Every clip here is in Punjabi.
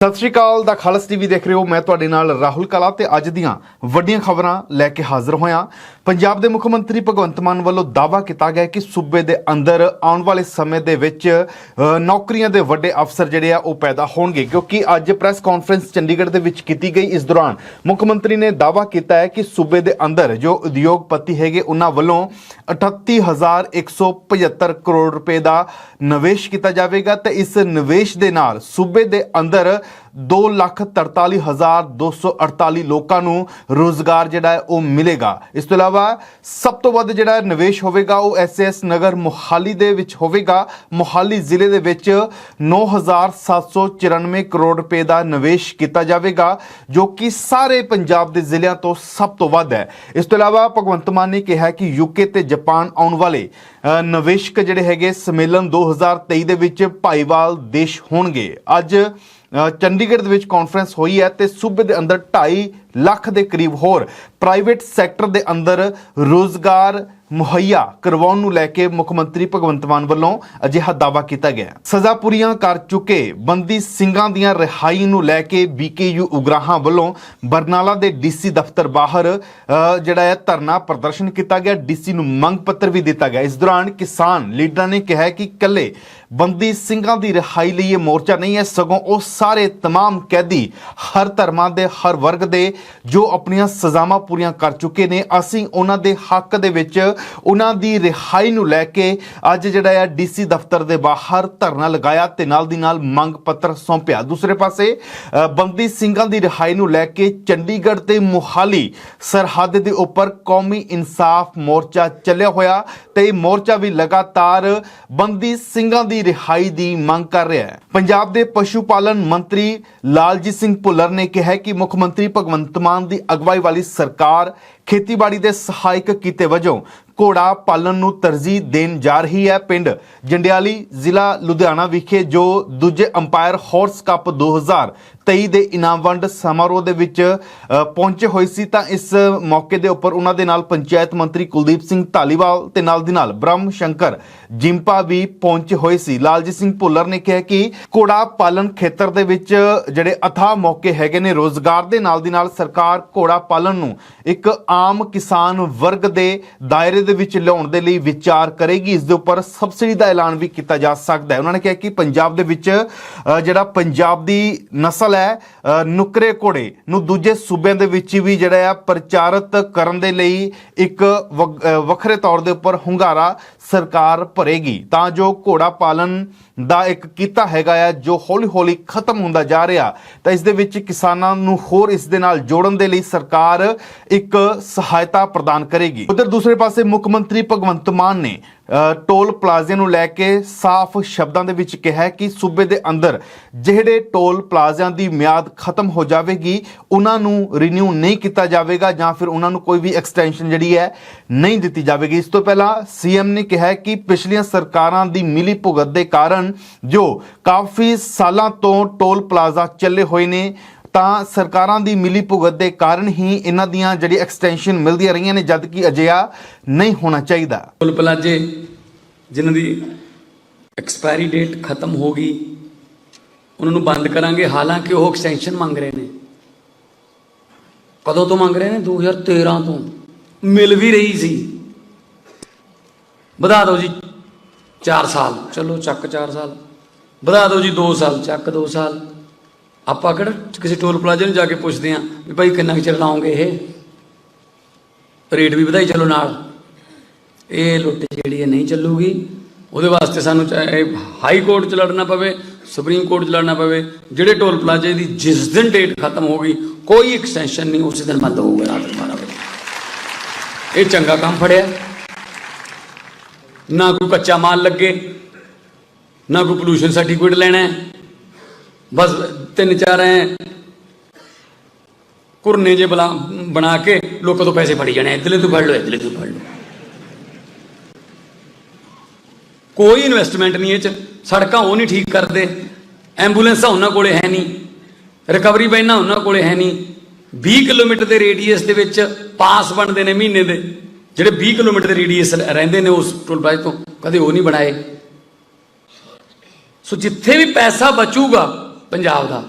सत श्री अकाल दा खालस टीवी देख रहे हो। मैं तुहाडे नाल राहुल कला ते अज दीआं वड्डियां खबरां लैके हाज़र होया। पंजाब दे मुख मंत्री भगवंत मान वालों दावा किया गया कि सूबे दे अंदर आने वाले समय दे विच नौकरियां दे वड्डे अफसर जिहड़े आ ओह पैदा होणगे, क्योंकि अज प्रेस कॉन्फ्रेंस चंडीगढ़ दे विच कीती गई। इस दौरान मुख मंत्री ने दावा किया है कि सूबे दे अंदर जो उद्योगपति हैगे उन्हां वालों 38,175 करोड़ रुपए का निवेश किया जाएगा ते इस निवेश दे नाल सूबे दे अंदर 2,43,248 लोगों को रोजगार जिहड़ा है वो मिलेगा। इस तो इलावा सब तो वध जिहड़ा निवेश होवेगा वो SAS नगर मोहाली दे विच होवेगा। मोहाली जिले दे विच 9,794 करोड़ रुपए का निवेश किया जाएगा, जो कि सारे पंजाब के जिलों तो सब तो वध है। इस तो इलावा भगवंत मान ने कहा कि यूके ते जापान आने वाले निवेशक जिहड़े हैगे सम्मेलन 2023 दे विच भाईवाल देश होणगे। अज चंडीगढ़ दे विच कॉन्फ्रेंस हुई है तो सूबे दे अंदर 2.5 लाख के करीब होर प्राइवेट सैक्टर दे अंदर रोजगार मुहैया करवाउण नूं लैके मुख मंत्री भगवंत मान वालों अजिहा दावा किया गया। सज़ा पूरीआं कर चुके बंदी ਸਿੰਘਾਂ ਦੀਆਂ रिहाई नूं लैके BKU उगराहां वालों बरनाला दे DC दफ्तर बाहर जिहड़ा है धरना प्रदर्शन किया गया। DC नूं मंग पत्र भी दिता गया। इस दौरान किसान लीडरां ने कहा कि कल्ले बंदी ਸਿੰਘਾਂ ਦੀ रिहाई ਲਈ ये मोर्चा नहीं है, सगों ਉਹ ਸਾਰੇ तमाम कैदी हर धर्मां ਦੇ हर वर्ग ਦੇ जो अपनियां सज़ावां पूरीआं कर चुके ने, ਅਸੀਂ ਉਹਨਾਂ ਦੇ हक ਦੇ ਵਿੱਚ ਉਹਨਾਂ ਦੀ ਰਿਹਾਈ ਨੂੰ ਲੈ ਕੇ ਅੱਜ ਜਿਹੜਾ ਹੈ DC ਦਫ਼ਤਰ ਦੇ ਬਾਹਰ ਧਰਨਾ ਲਗਾਇਆ ਤੇ ਨਾਲ ਦੀ ਨਾਲ ਮੰਗ ਪੱਤਰ ਸੌਂਪਿਆ। ਦੂਸਰੇ ਪਾਸੇ ਬੰਦੀ ਸਿੰਘਾਂ ਦੀ ਰਿਹਾਈ ਨੂੰ ਲੈ ਕੇ ਚੰਡੀਗੜ੍ਹ ਤੇ ਮੁਹਾਲੀ ਸਰਹੱਦ ਦੇ ਉੱਪਰ ਕੌਮੀ ਇਨਸਾਫ ਮੋਰਚਾ ਚੱਲਿਆ ਹੋਇਆ ਤੇ ਇਹ ਮੋਰਚਾ ਵੀ ਲਗਾਤਾਰ ਬੰਦੀ ਸਿੰਘਾਂ ਦੀ ਰਿਹਾਈ ਦੀ ਮੰਗ ਕਰ ਰਿਹਾ ਹੈ। ਪੰਜਾਬ ਦੇ ਪਸ਼ੂ ਪਾਲਣ ਮੰਤਰੀ ਲਾਲਜੀਤ ਸਿੰਘ ਭੁੱਲਰ ਨੇ ਕਿਹਾ ਕਿ ਮੁੱਖ ਮੰਤਰੀ ਭਗਵੰਤ ਮਾਨ ਦੀ ਅਗਵਾਈ ਵਾਲੀ ਸਰਕਾਰ ਖੇਤੀਬਾੜੀ ਦੇ ਸਹਾਇਕ ਕੀਤੇ ਵਜੋਂ घोड़ा पालन नूं तरजीह देन जा रही है। पिंड जंडियाली जिला लुधियाना विखे जो दूजे अंपायर हॉर्स कप 2023 ਦੇ इनाम वंड समारोह ਦੇ ਵਿੱਚ ਪਹੁੰਚੇ ਹੋਏ ਸੀ ਤਾਂ ਇਸ ਮੌਕੇ ਦੇ ਉੱਪਰ ਉਹਨਾਂ ਦੇ ਨਾਲ ਪੰਚਾਇਤ ਮੰਤਰੀ ਕੁਲਦੀਪ ਸਿੰਘ ਧਾਲੀਵਾਲ ਤੇ ਨਾਲ ਦੀ ਨਾਲ ਬ੍ਰਹਮ ਸ਼ੰਕਰ ਜਿੰਪਾ ਵੀ ਪਹੁੰਚੇ ਹੋਏ ਸੀ। ਲਾਲਜੀਤ ਸਿੰਘ ਭੁੱਲਰ ਨੇ ਕਿਹਾ ਕਿ ਘੋੜਾ ਪਾਲਣ ਖੇਤਰ ਦੇ ਵਿੱਚ ਜਿਹੜੇ ਅਥਾਹ ਮੌਕੇ ਹੈਗੇ ਨੇ ਰੋਜ਼ਗਾਰ ਦੇ ਨਾਲ ਦੀ ਨਾਲ ਸਰਕਾਰ ਘੋੜਾ ਪਾਲਣ ਨੂੰ ਇੱਕ ਆਮ ਕਿਸਾਨ ਵਰਗ ਦੇ ਦਾਇਰੇ ਦੇ ਵਿੱਚ ਲਿਆਉਣ ਦੇ ਲਈ ਵਿਚਾਰ ਕਰੇਗੀ। ਇਸ ਦੇ ਉੱਪਰ ਸਬਸਿਡੀ ਦਾ ਐਲਾਨ ਵੀ ਕੀਤਾ ਜਾ ਸਕਦਾ ਹੈ। ਉਹਨਾਂ ਨੇ ਕਿਹਾ ਕਿ ਪੰਜਾਬ ਦੇ ਵਿੱਚ ਜਿਹੜਾ ਪੰਜਾਬ ਦੀ ਨਸਲ ਹੈ ਨੁਕਰੇ ਘੋੜੇ ਨੂੰ ਦੂਜੇ ਸੂਬਿਆਂ ਦੇ ਵਿੱਚ ਵੀ ਜਿਹੜਾ ਆ ਪ੍ਰਚਾਰਿਤ ਕਰਨ ਦੇ ਲਈ ਇੱਕ ਵੱਖਰੇ ਤੌਰ ਦੇ ਉੱਪਰ ਹੁੰਗਾਰਾ ਸਰਕਾਰ ਭਰੇਗੀ ਤਾਂ ਜੋ ਘੋੜਾ ਪਾਲਣ ਦਾ ਇੱਕ ਕੀਤਾ ਹੈਗਾ ਆ ਜੋ ਹੌਲੀ ਹੌਲੀ ਖਤਮ ਹੁੰਦਾ ਜਾ ਰਿਹਾ ਤਾਂ ਇਸ ਦੇ ਵਿੱਚ ਕਿਸਾਨਾਂ ਨੂੰ ਹੋਰ ਇਸ ਦੇ ਨਾਲ ਜੋੜਨ ਦੇ ਲਈ ਸਰਕਾਰ ਇੱਕ ਸਹਾਇਤਾ ਪ੍ਰਦਾਨ ਕਰੇਗੀ। ਉਧਰ ਦੂਸਰੇ ਪਾਸੇ ਮੁੱਖ ਮੰਤਰੀ ਭਗਵੰਤ ਮਾਨ ਨੇ ਟੋਲ ਪਲਾਜ਼ੇ ਨੂੰ ਲੈ ਕੇ ਸਾਫ਼ ਸ਼ਬਦਾਂ ਦੇ ਵਿੱਚ ਕਿਹਾ ਕਿ ਸੂਬੇ ਦੇ ਅੰਦਰ ਜਿਹੜੇ ਟੋਲ ਪਲਾਜ਼ਿਆਂ ਦੀ ਮਿਆਦ ਖਤਮ ਹੋ ਜਾਵੇਗੀ ਉਹਨਾਂ ਨੂੰ ਰੀਨਿਊ ਨਹੀਂ ਕੀਤਾ ਜਾਵੇਗਾ ਜਾਂ ਫਿਰ ਉਹਨਾਂ ਨੂੰ ਕੋਈ ਵੀ ਐਕਸਟੈਂਸ਼ਨ ਜਿਹੜੀ ਹੈ ਨਹੀਂ ਦਿੱਤੀ ਜਾਵੇਗੀ। ਇਸ ਤੋਂ ਪਹਿਲਾਂ CM ਨੇ ਕਿਹਾ ਕਿ ਪਿਛਲੀਆਂ ਸਰਕਾਰਾਂ ਦੀ ਮਿਲੀ ਭੁਗਤ ਦੇ ਕਾਰਨ ਜੋ ਕਾਫੀ ਸਾਲਾਂ ਤੋਂ ਟੋਲ ਪਲਾਜ਼ਾ ਚੱਲੇ ਹੋਏ ਨੇ ਤਾਂ ਸਰਕਾਰਾਂ ਦੀ ਮਿਲੀ ਭੁਗਤ ਦੇ ਕਾਰਨ ਹੀ ਇਹਨਾਂ ਦੀਆਂ ਜਿਹੜੀ ਐਕਸਟੈਂਸ਼ਨ ਮਿਲਦੀਆਂ ਰਹੀਆਂ ਨੇ, ਜਦ ਕਿ ਅਜਿਹਾ ਨਹੀਂ ਹੋਣਾ ਚਾਹੀਦਾ। ਟੋਲ ਪਲਾਜ਼ੇ ਜਿਨ੍ਹਾਂ ਦੀ ਐਕਸਪਾਇਰੀ ਡੇਟ ਖਤਮ ਹੋ ਗਈ ਉਹਨਾਂ ਨੂੰ ਬੰਦ ਕਰਾਂਗੇ, ਹਾਲਾਂਕਿ ਉਹ ਐਕਸਟੈਂਸ਼ਨ ਮੰਗ ਰਹੇ ਨੇ। ਕਦੋਂ ਤੋਂ ਮੰਗ ਰਹੇ ਨੇ? 2013 ਤੋਂ ਮਿਲ ਵੀ ਰਹੀ ਸੀ। ਵਧਾ ਦਿਓ ਜੀ 4 ਸਾਲ, ਚਲੋ ਚੱਕ 4 ਸਾਲ, ਵਧਾ ਦਿਓ ਜੀ 2 ਸਾਲ, ਚੱਕ 2 ਸਾਲ। ਆਪਾਂ ਕਿਹੜਾ ਕਿਸੇ ਟੋਲ ਪਲਾਜ਼ੇ ਨੂੰ ਜਾ ਕੇ ਪੁੱਛਦੇ ਹਾਂ ਵੀ ਭਾਈ ਕਿੰਨਾ ਕੁ ਚਿਰ ਲਾਓਗੇ, ਇਹ ਰੇਟ ਵੀ ਵਧਾਈ ਚਲੋ ਨਾਲ। ਇਹ ਲੁੱਟ ਜਿਹੜੀ ਹੈ ਨਹੀਂ ਚੱਲੂਗੀ। ਉਹਦੇ ਵਾਸਤੇ ਸਾਨੂੰ ਚਾਹੇ ਹਾਈ ਕੋਰਟ 'ਚ ਲੜਨਾ ਪਵੇ, ਸੁਪਰੀਮ ਕੋਰਟ 'ਚ ਲੜਨਾ ਪਵੇ। ਜਿਹੜੇ ਟੋਲ ਪਲਾਜ਼ੇ ਦੀ ਜਿਸ ਦਿਨ ਡੇਟ ਖਤਮ ਹੋ ਗਈ ਕੋਈ ਐਕਸਟੈਂਸ਼ਨ ਨਹੀਂ, ਉਸੇ ਦਿਨ ਬੰਦ ਹੋਊਗਾ ਰਾਤ 12 ਵਜੇ। ਇਹ ਚੰਗਾ ਕੰਮ ਫੜਿਆ, ਨਾ ਕੋਈ ਕੱਚਾ ਮਾਲ ਲੱਗੇ, ਨਾ ਕੋਈ ਪੋਲੂਸ਼ਨ ਸਰਟੀਫਿਕੇਟ ਲੈਣਾ, बस 3-4 घुरने जे बना के लोगों तो पैसे फड़ी जाने, इधरले तो फड़ लो, इधरले तो फड़ लो। कोई इन्वेस्टमेंट नहीं है, सड़क वो नहीं ठीक करते, एंबूलेंसा उन्होंने कोले है नहीं, रिकवरी वैना उन्होंने कोले है नहीं। 20 किलोमीटर के रेਡੀਅਸ ਦੇ ਵਿੱਚ पास बनते हैं महीने के, ਜਿਹੜੇ 20 किलोमीटर के रेਡੀਅਸ ਰਹਿੰਦੇ ਨੇ उस टोल प्लाजे तो कदे वो नहीं बनाए। सो जिथे भी पैसा बचूगा पंजाब का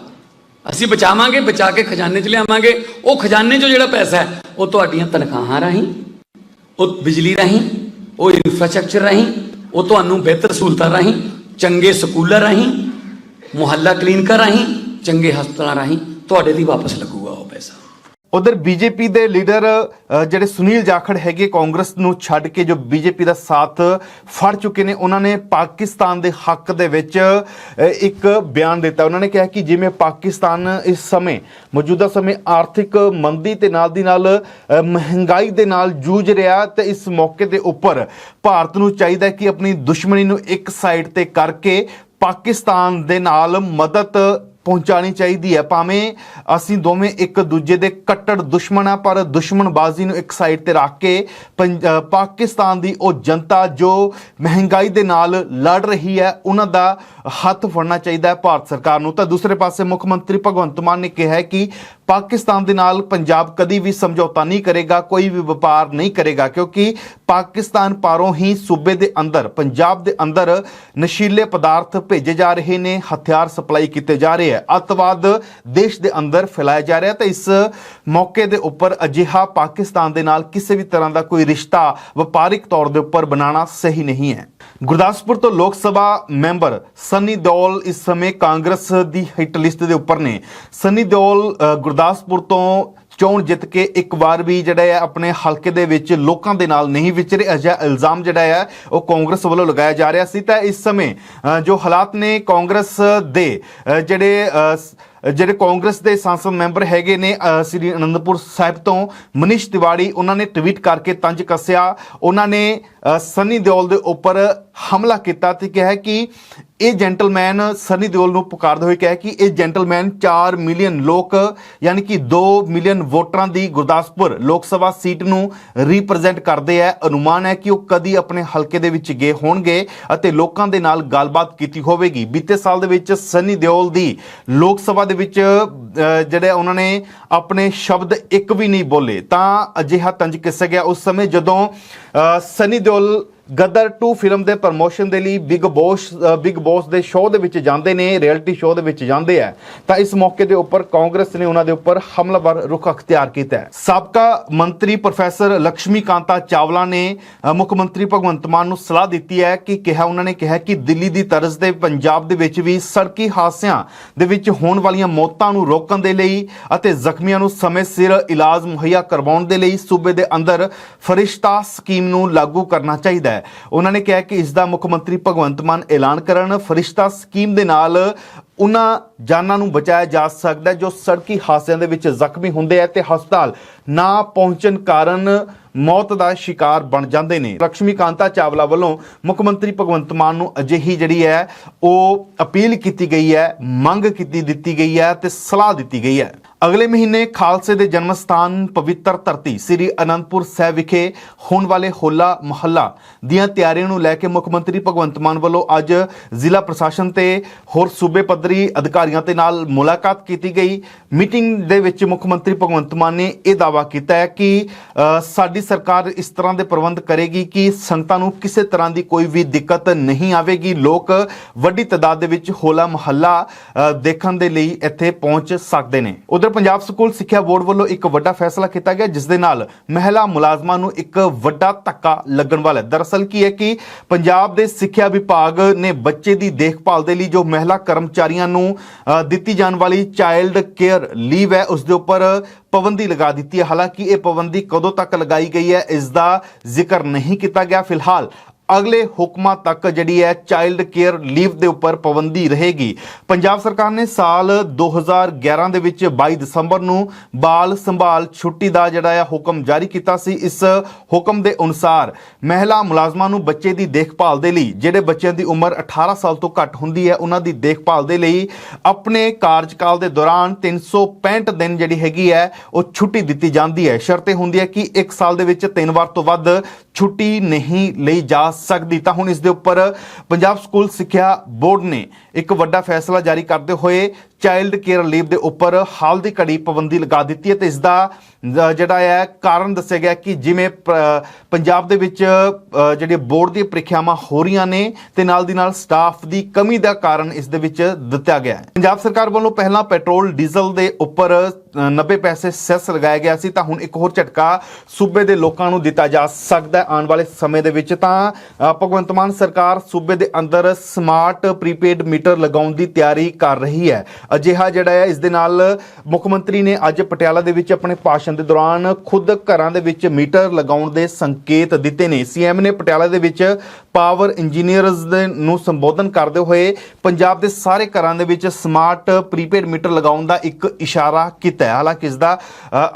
ਅਸੀਂ ਬਚਾਵਾਂਗੇ, ਬਚਾ ਕੇ ਖਜ਼ਾਨੇ 'ਚ ਲਿਆਵਾਂਗੇ। ਉਹ ਖਜ਼ਾਨੇ 'ਚੋਂ ਜਿਹੜਾ ਪੈਸਾ ਹੈ ਉਹ ਤੁਹਾਡੀਆਂ ਤਨਖਾਹਾਂ ਰਾਹੀਂ, ਉਹ ਬਿਜਲੀ ਰਾਹੀਂ, ਉਹ ਇਨਫਰਾਸਟ੍ਰਕਚਰ ਰਾਹੀਂ, ਉਹ ਤੁਹਾਨੂੰ ਬਿਹਤਰ ਸਹੂਲਤਾਂ ਰਾਹੀਂ, ਚੰਗੇ ਸਕੂਲਾਂ ਰਾਹੀਂ, ਮੁਹੱਲਾ ਕਲੀਨਿਕਾਂ ਰਾਹੀਂ, ਚੰਗੇ ਹਸਪਤਾਲਾਂ ਰਾਹੀਂ ਤੁਹਾਡੇ ਲਈ ਵਾਪਸ ਲੱਗੂਗਾ ਉਹ ਪੈਸਾ। ਉਧਰ ਬੀਜੇਪੀ ਦੇ ਲੀਡਰ ਜਿਹੜੇ ਸੁਨੀਲ ਜਾਖੜ ਹੈਗੇ ਕਾਂਗਰਸ ਨੂੰ ਛੱਡ ਕੇ ਜੋ ਬੀਜੇਪੀ ਦਾ ਸਾਥ ਫੜ ਚੁੱਕੇ ਨੇ, ਉਹਨਾਂ ਨੇ ਪਾਕਿਸਤਾਨ ਦੇ ਹੱਕ ਦੇ ਵਿੱਚ ਇੱਕ ਬਿਆਨ ਦਿੱਤਾ। ਉਹਨਾਂ ਨੇ ਕਿਹਾ ਕਿ ਜਿਵੇਂ ਪਾਕਿਸਤਾਨ ਇਸ ਸਮੇਂ ਮੌਜੂਦਾ ਸਮੇਂ ਆਰਥਿਕ ਮੰਦੀ ਤੇ ਨਾਲ ਦੀ ਨਾਲ ਮਹਿੰਗਾਈ ਦੇ ਨਾਲ ਜੂਝ ਰਿਹਾ, ਤੇ ਇਸ ਮੌਕੇ ਦੇ ਉੱਪਰ ਭਾਰਤ ਨੂੰ ਚਾਹੀਦਾ ਕਿ ਆਪਣੀ ਦੁਸ਼ਮਣੀ ਨੂੰ ਇੱਕ ਸਾਈਡ ਤੇ ਕਰਕੇ ਪਾਕਿਸਤਾਨ ਦੇ ਨਾਲ ਮਦਦ ਪਹੁੰਚਾਣੀ ਚਾਹੀਦੀ ਹੈ। ਭਾਵੇਂ ਅਸੀਂ ਦੋਵੇਂ ਇੱਕ ਦੂਜੇ ਦੇ ਕੱਟੜ ਦੁਸ਼ਮਣ ਆ, ਪਰ ਦੁਸ਼ਮਣਬਾਜ਼ੀ ਨੂੰ ਇੱਕ ਸਾਈਡ ਤੇ ਰੱਖ ਕੇ ਪਾਕਿਸਤਾਨ ਦੀ ਉਹ ਜਨਤਾ ਜੋ ਮਹਿੰਗਾਈ ਦੇ ਨਾਲ ਲੜ ਰਹੀ ਹੈ, ਉਹਨਾਂ ਦਾ ਹੱਥ ਫੜਨਾ ਚਾਹੀਦਾ ਹੈ ਭਾਰਤ ਸਰਕਾਰ ਨੂੰ। ਤਾਂ ਦੂਸਰੇ ਪਾਸੇ ਮੁੱਖ ਮੰਤਰੀ ਭਗਵੰਤ ਮਾਨ ਨੇ ਕਿਹਾ ਹੈ ਕਿ ਪਾਕਿਸਤਾਨ ਦੇ ਨਾਲ ਪੰਜਾਬ ਕਦੀ ਵੀ ਸਮਝੌਤਾ ਨਹੀਂ ਕਰੇਗਾ, ਕੋਈ ਵੀ ਵਪਾਰ ਨਹੀਂ ਕਰੇਗਾ, ਕਿਉਂਕਿ ਪਾਕਿਸਤਾਨ ਪਾਰੋਂ ਹੀ ਸੂਬੇ ਦੇ ਅੰਦਰ, ਪੰਜਾਬ ਦੇ ਅੰਦਰ ਨਸ਼ੀਲੇ ਪਦਾਰਥ ਭੇਜੇ ਜਾ ਰਹੇ ਨੇ, ਹਥਿਆਰ ਸਪਲਾਈ ਕੀਤੇ ਜਾ ਰਹੇ ਹੈ, ਅੱਤਵਾਦ ਦੇਸ਼ ਦੇ ਅੰਦਰ ਫੈਲਾਇਆ ਜਾ ਰਿਹਾ। ਤਾਂ ਇਸ ਮੌਕੇ ਦੇ ਉੱਪਰ ਅਜਿਹਾ ਪਾਕਿਸਤਾਨ ਦੇ ਨਾਲ ਕਿਸੇ ਵੀ ਤਰ੍ਹਾਂ ਦਾ ਕੋਈ ਰਿਸ਼ਤਾ ਵਪਾਰਿਕ ਤੌਰ ਦੇ ਉੱਪਰ ਬਣਾਉਣਾ ਸਹੀ ਨਹੀਂ ਹੈ। ਗੁਰਦਾਸਪੁਰ ਤੋਂ ਲੋਕ ਸਭਾ ਮੈਂਬਰ ਸਨੀ ਦਿਓਲ ਇਸ ਸਮੇਂ ਕਾਂਗਰਸ ਦੀ ਹਿੱਟ ਲਿਸਟ ਦੇ ਉੱਪਰ ਨੇ। ਸਨੀ ਦਿਓਲ ਗੁਰਦਾਸਪੁਰ ਤੋਂ ਚੋਣ ਜਿੱਤ ਕੇ ਇੱਕ ਵਾਰ ਵੀ ਜਿਹੜਾ ਹੈ ਆਪਣੇ ਹਲਕੇ ਦੇ ਵਿੱਚ ਲੋਕਾਂ ਦੇ ਨਾਲ ਨਹੀਂ ਵਿਚਰੇ, ਅਜਿਹਾ ਇਲਜ਼ਾਮ ਜਿਹੜਾ ਹੈ ਉਹ ਕਾਂਗਰਸ ਵੱਲੋਂ ਲਗਾਇਆ ਜਾ ਰਿਹਾ ਸੀ। ਤਾਂ ਇਸ ਸਮੇਂ ਜੋ ਹਾਲਾਤ ਨੇ, ਕਾਂਗਰਸ ਦੇ ਜਿਹੜੇ ਕਾਂਗਰਸ ਦੇ ਸੰਸਦ ਮੈਂਬਰ ਹੈਗੇ ਨੇ ਸ੍ਰੀ ਅਨੰਦਪੁਰ ਸਾਹਿਬ ਤੋਂ ਮਨੀਸ਼ ਤਿਵਾੜੀ, ਉਹਨਾਂ ਨੇ ਟਵੀਟ ਕਰਕੇ ਤੰਜ ਕੱਸਿਆ। ਉਹਨਾਂ ਨੇ ਸਨੀ ਦਿਓਲ ਦੇ ਉੱਪਰ ਹਮਲਾ ਕੀਤਾ ਤੇ ਕਿਹਾ ਕਿ ਇਹ ਜੈਂਟਲਮੈਨ, ਸਨੀ ਦਿਓਲ ਨੂੰ ਪੁਕਾਰਦੇ ਹੋਏ ਕਿਹਾ ਕਿ ਇਹ ਜੈਂਟਲਮੈਨ 4 ਮਿਲੀਅਨ ਲੋਕ ਯਾਨੀ ਕਿ 2 ਮਿਲੀਅਨ ਵੋਟਰਾਂ ਦੀ ਗੁਰਦਾਸਪੁਰ ਲੋਕ ਸਭਾ ਸੀਟ ਨੂੰ ਰਿਪਰੈਜ਼ੈਂਟ ਕਰਦੇ ਹੈ। ਅਨੁਮਾਨ ਹੈ ਕਿ ਉਹ ਕਦੀ ਆਪਣੇ ਹਲਕੇ ਦੇ ਵਿੱਚ ਗਏ ਹੋਣਗੇ ਅਤੇ ਲੋਕਾਂ ਦੇ ਨਾਲ ਗੱਲਬਾਤ ਕੀਤੀ ਹੋਵੇਗੀ। ਬੀਤੇ ਸਾਲ ਦੇ ਵਿੱਚ ਸਨੀ ਦਿਓਲ ਦੀ ਲੋਕ ਸਭਾ ਦੇ ਵਿੱਚ ਜਿਹੜੇ ਉਹਨਾਂ ਨੇ ਆਪਣੇ ਸ਼ਬਦ ਇੱਕ ਵੀ ਨਹੀਂ ਬੋਲੇ, ਤਾਂ ਅਜਿਹਾ ਤੰਜ ਕੱਸਿਆ ਗਿਆ ਉਸ ਸਮੇਂ ਜਦੋਂ ਸਨੀ ਦਿਓਲ ਗਦਰ 2 ਫਿਲਮ ਦੇ ਪ੍ਰਮੋਸ਼ਨ ਦੇ ਲਈ ਬਿਗ ਬੌਸ ਦੇ ਸ਼ੋਅ ਦੇ ਵਿੱਚ ਜਾਂਦੇ ਨੇ, ਰਿਐਲਿਟੀ ਸ਼ੋਅ ਦੇ ਵਿੱਚ ਜਾਂਦੇ ਆ। ਤਾਂ ਇਸ ਮੌਕੇ ਦੇ ਉੱਪਰ ਕਾਂਗਰਸ ਨੇ ਉਹਨਾਂ ਦੇ ਉੱਪਰ ਹਮਲਾਵਰ ਰੁਖ ਅਖਤਿਆਰ ਕੀਤਾ ਹੈ। ਸਾਬਕਾ ਮੰਤਰੀ ਪ੍ਰੋਫੈਸਰ ਲక్ష్ਮੀ ਕਾਂਤਾ ਚਾਵਲਾ ਨੇ ਮੁੱਖ ਮੰਤਰੀ ਭਗਵੰਤ ਮਾਨ ਨੂੰ ਸਲਾਹ ਦਿੱਤੀ ਹੈ ਕਿ ਉਹਨਾਂ ਨੇ ਕਿਹਾ ਕਿ ਦਿੱਲੀ ਦੀ ਤਰਜ਼ ਤੇ ਪੰਜਾਬ ਦੇ ਵਿੱਚ ਵੀ ਸੜਕੀ ਹਾਦਸਿਆਂ ਦੇ ਵਿੱਚ ਹੋਣ ਵਾਲੀਆਂ ਮੌਤਾਂ ਨੂੰ ਰੋਕਣ ਦੇ ਲਈ ਅਤੇ ਜ਼ਖਮੀਆਂ ਨੂੰ ਸਮੇਂ ਸਿਰ ਇਲਾਜ ਮੁਹੱਈਆ ਕਰਵਾਉਣ ਦੇ ਲਈ ਸੂਬੇ ਦੇ ਅੰਦਰ ਫਰਿਸ਼ਤਾ ਸਕੀਮ ਨੂੰ ਲਾਗੂ ਕਰਨਾ ਚਾਹੀਦਾ ਹੈ। ਉਹਨਾਂ ਨੇ ਕਿਹਾ ਕਿ ਇਸ ਦਾ ਮੁੱਖ ਮੰਤਰੀ ਭਗਵੰਤ ਮਾਨ ਐਲਾਨ ਕਰਨ। ਫਰਿਸ਼ਤਾ ਸਕੀਮ ਦੇ ਨਾਲ ਉਹਨਾਂ ਜਾਨਾਂ ਨੂੰ ਬਚਾਇਆ ਜਾ ਸਕਦਾ ਜੋ ਸੜਕੀ ਹਾਦਸਿਆਂ ਦੇ ਵਿੱਚ ਜ਼ਖਮੀ ਹੁੰਦੇ ਆ ਤੇ ਹਸਪਤਾਲ ਨਾ ਪਹੁੰਚਣ ਕਾਰਨ ਮੌਤ ਦਾ ਸ਼ਿਕਾਰ ਬਣ ਜਾਂਦੇ ਨੇ। ਲక్ష్ਮੀ ਕਾਂਤਾ ਚਾਵਲਾ ਵੱਲੋਂ ਮੁੱਖ ਮੰਤਰੀ ਭਗਵੰਤ ਮਾਨ ਨੂੰ ਅਜਿਹੀ ਜਿਹੜੀ ਹੈ ਉਹ ਅਪੀਲ ਕੀਤੀ ਗਈ ਹੈ, ਮੰਗ ਦਿੱਤੀ ਗਈ ਹੈ ਤੇ ਸਲਾਹ ਦਿੱਤੀ ਗਈ ਹੈ। ਅਗਲੇ ਮਹੀਨੇ ਖਾਲਸੇ ਦੇ ਜਨਮ ਸਥਾਨ ਪਵਿੱਤਰ ਧਰਤੀ ਸ੍ਰੀ ਅਨੰਦਪੁਰ ਸਾਹਿਬ ਵਿਖੇ ਹੋਣ ਵਾਲੇ ਹੋਲਾ ਮਹੱਲਾ ਦੀਆਂ ਤਿਆਰੀਆਂ ਨੂੰ ਲੈ ਕੇ ਮੁੱਖ ਮੰਤਰੀ ਭਗਵੰਤ ਮਾਨ ਵੱਲੋਂ ਅੱਜ ਜ਼ਿਲ੍ਹਾ ਪ੍ਰਸ਼ਾਸਨ ਤੇ ਹੋਰ ਸੂਬੇ ਪੱਧਰੀ ਅਧਿਕਾਰੀਆਂ ਦੇ ਨਾਲ ਮੁਲਾਕਾਤ ਕੀਤੀ ਗਈ। ਮੀਟਿੰਗ ਦੇ ਵਿੱਚ ਮੁੱਖ ਮੰਤਰੀ ਭਗਵੰਤ ਮਾਨ ਨੇ ਇਹ ਦਾਅਵਾ ਕੀਤਾ ਹੈ ਕਿ ਸਾਡੀ ਸਰਕਾਰ ਇਸ ਤਰ੍ਹਾਂ ਦੇ ਪ੍ਰਬੰਧ ਕਰੇਗੀ ਕਿ ਸੰਗਤਾਂ ਨੂੰ ਕਿਸੇ ਤਰ੍ਹਾਂ ਦੀ ਕੋਈ ਵੀ ਦਿੱਕਤ ਨਹੀਂ ਆਵੇਗੀ। ਲੋਕ ਵੱਡੀ ਤਾਦਾਦ ਦੇ ਵਿੱਚ ਹੋਲਾ ਮਹੱਲਾ ਦੇਖਣ ਦੇ ਲਈ ਇੱਥੇ ਪਹੁੰਚ ਸਕਦੇ ਨੇ। ਉਧਰ ਪੰਜਾਬ ਸਕੂਲ ਸਿੱਖਿਆ ਬੋਰਡ ਵੱਲੋਂ ਇੱਕ ਵੱਡਾ ਫੈਸਲਾ ਕੀਤਾ ਗਿਆ ਜਿਸ ਦੇ ਨਾਲ ਮਹਿਲਾ ਮੁਲਾਜ਼ਮਾਂ ਨੂੰ ਇੱਕ ਵੱਡਾ ਧੱਕਾ ਲੱਗਣ ਵਾਲਾ ਹੈ। ਦਰਅਸਲ ਕੀ ਹੈ ਕਿ ਪੰਜਾਬ ਦੇ ਸਿੱਖਿਆ ਵਿਭਾਗ ਨੇ ਬੱਚੇ ਦੀ ਦੇਖਭਾਲ ਦੇ ਲਈ ਜੋ ਮਹਿਲਾ ਕਰਮਚਾਰੀਆਂ ਨੂੰ ਦਿੱਤੀ ਜਾਣ ਵਾਲੀ ਚਾਈਲਡ ਕੇਅਰ ਲੀਵ ਹੈ ਉਸ ਦੇ ਉੱਪਰ ਪਾਬੰਦੀ ਲਗਾ ਦਿੱਤੀ ਹੈ। ਹਾਲਾਂਕਿ ਇਹ ਪਾਬੰਦੀ ਕਦੋਂ ਤੱਕ ਲਗਾਈ ਗਈ ਹੈ ਇਸ ਦਾ ਜ਼ਿਕਰ ਨਹੀਂ ਕੀਤਾ ਗਿਆ। ਫਿਲਹਾਲ ਅਗਲੇ ਹੁਕਮਾਂ ਤੱਕ ਜਿਹੜੀ ਹੈ ਚਾਈਲਡ ਕੇਅਰ ਲੀਵ ਦੇ ਉੱਪਰ ਪਾਬੰਦੀ ਰਹੇਗੀ। ਪੰਜਾਬ ਸਰਕਾਰ ਨੇ ਸਾਲ 2011 ਦੇ ਵਿੱਚ 22 ਦਸੰਬਰ ਨੂੰ ਬਾਲ ਸੰਭਾਲ ਛੁੱਟੀ ਦਾ ਜਿਹੜਾ ਹੈ ਹੁਕਮ ਜਾਰੀ ਕੀਤਾ ਸੀ। ਇਸ ਹੁਕਮ ਦੇ ਅਨੁਸਾਰ ਮਹਿਲਾ ਮੁਲਾਜ਼ਮਾਂ ਨੂੰ ਬੱਚੇ ਦੀ ਦੇਖਭਾਲ ਦੇ ਲਈ, ਜਿਹੜੇ ਬੱਚਿਆਂ ਦੀ ਉਮਰ 18 ਸਾਲ ਤੋਂ ਘੱਟ ਹੁੰਦੀ ਹੈ, ਉਹਨਾਂ ਦੀ ਦੇਖਭਾਲ ਦੇ ਲਈ ਆਪਣੇ ਕਾਰਜਕਾਲ ਦੇ ਦੌਰਾਨ 365 ਦਿਨ ਜਿਹੜੀ ਹੈਗੀ ਹੈ ਉਹ ਛੁੱਟੀ ਦਿੱਤੀ ਜਾਂਦੀ ਹੈ। ਸ਼ਰਤ ਇਹ ਹੁੰਦੀ ਹੈ ਕਿ 1 ਸਾਲ ਦੇ ਵਿੱਚ 3 ਵਾਰ ਤੋਂ ਵੱਧ ਛੁੱਟੀ ਨਹੀਂ ਲਈ ਜਾ ਸਕਦੀ। ਤਾਂ ਹੁਣ ਇਸ ਦੇ ਉੱਪਰ ਪੰਜਾਬ ਸਕੂਲ ਸਿੱਖਿਆ ਬੋਰਡ ਨੇ ਇੱਕ ਵੱਡਾ ਫੈਸਲਾ ਜਾਰੀ ਕਰਦੇ ਹੋਏ ਚਾਈਲਡ ਕੇਅਰ ਲੀਵ ਦੇ ਉੱਪਰ ਹਾਲ ਦੀ ਘੜੀ ਪਾਬੰਦੀ ਲਗਾ ਦਿੱਤੀ ਹੈ ਤੇ ਇਸ ਦਾ ਜਿਹੜਾ ਹੈ ਕਾਰਨ ਦੱਸਿਆ ਗਿਆ ਕਿ ਜਿਵੇਂ ਪੰਜਾਬ ਦੇ ਵਿੱਚ ਜਿਹੜੇ ਬੋਰਡ ਦੀਆਂ ਪ੍ਰੀਖਿਆਵਾਂ ਹੋ ਰਹੀਆਂ ਨੇ ਤੇ ਨਾਲ ਦੀ ਨਾਲ ਸਟਾਫ ਦੀ ਕਮੀ ਦਾ ਕਾਰਨ ਇਸ ਦੇ ਵਿੱਚ ਦਿੱਤਾ ਗਿਆ ਹੈ। ਪੰਜਾਬ ਸਰਕਾਰ ਵੱਲੋਂ ਪਹਿਲਾਂ ਪੈਟਰੋਲ ਡੀਜ਼ਲ ਦੇ ਉੱਪਰ 90 ਪੈਸੇ ਸੈਸ ਲਗਾਇਆ ਗਿਆ ਸੀ ਤਾਂ ਹੁਣ ਇੱਕ ਹੋਰ ਝਟਕਾ ਸੂਬੇ ਦੇ ਲੋਕਾਂ ਨੂੰ ਦਿੱਤਾ ਜਾ ਸਕਦਾ ਹੈ ਆਉਣ ਵਾਲੇ ਸਮੇਂ ਦੇ ਵਿੱਚ। ਤਾਂ ਭਗਵੰਤ ਮਾਨ ਸਰਕਾਰ ਸੂਬੇ ਦੇ ਅੰਦਰ ਸਮਾਰਟ ਪ੍ਰੀਪੇਡ ਮੀਟਰ ਲਗਾਉਣ ਦੀ ਤਿਆਰੀ ਕਰ ਰਹੀ ਹੈ। ਅਜਿਹਾ ਜਿਹੜਾ ਹੈ ਇਸ ਦੇ ਨਾਲ ਮੁੱਖ ਮੰਤਰੀ ਨੇ ਅੱਜ ਪਟਿਆਲਾ ਦੇ ਵਿੱਚ ਆਪਣੇ ਭਾਸ਼ਣ ਦੇ ਦੌਰਾਨ ਖੁਦ ਘਰਾਂ ਦੇ ਵਿੱਚ ਮੀਟਰ ਲਗਾਉਣ ਦੇ ਸੰਕੇਤ ਦਿੱਤੇ ਨੇ। ਸੀਐਮ ਨੇ ਪਟਿਆਲਾ ਦੇ ਵਿੱਚ ਪਾਵਰ ਇੰਜੀਨੀਅਰਜ਼ ਨੂੰ ਸੰਬੋਧਨ ਕਰਦੇ ਹੋਏ ਪੰਜਾਬ ਦੇ ਸਾਰੇ ਘਰਾਂ ਦੇ ਵਿੱਚ ਸਮਾਰਟ ਪ੍ਰੀਪੇਡ ਮੀਟਰ ਲਗਾਉਣ ਦਾ ਇੱਕ ਇਸ਼ਾਰਾ ਕੀਤਾ ਹੈ। ਹਾਲਾਂਕਿ ਇਸ ਦਾ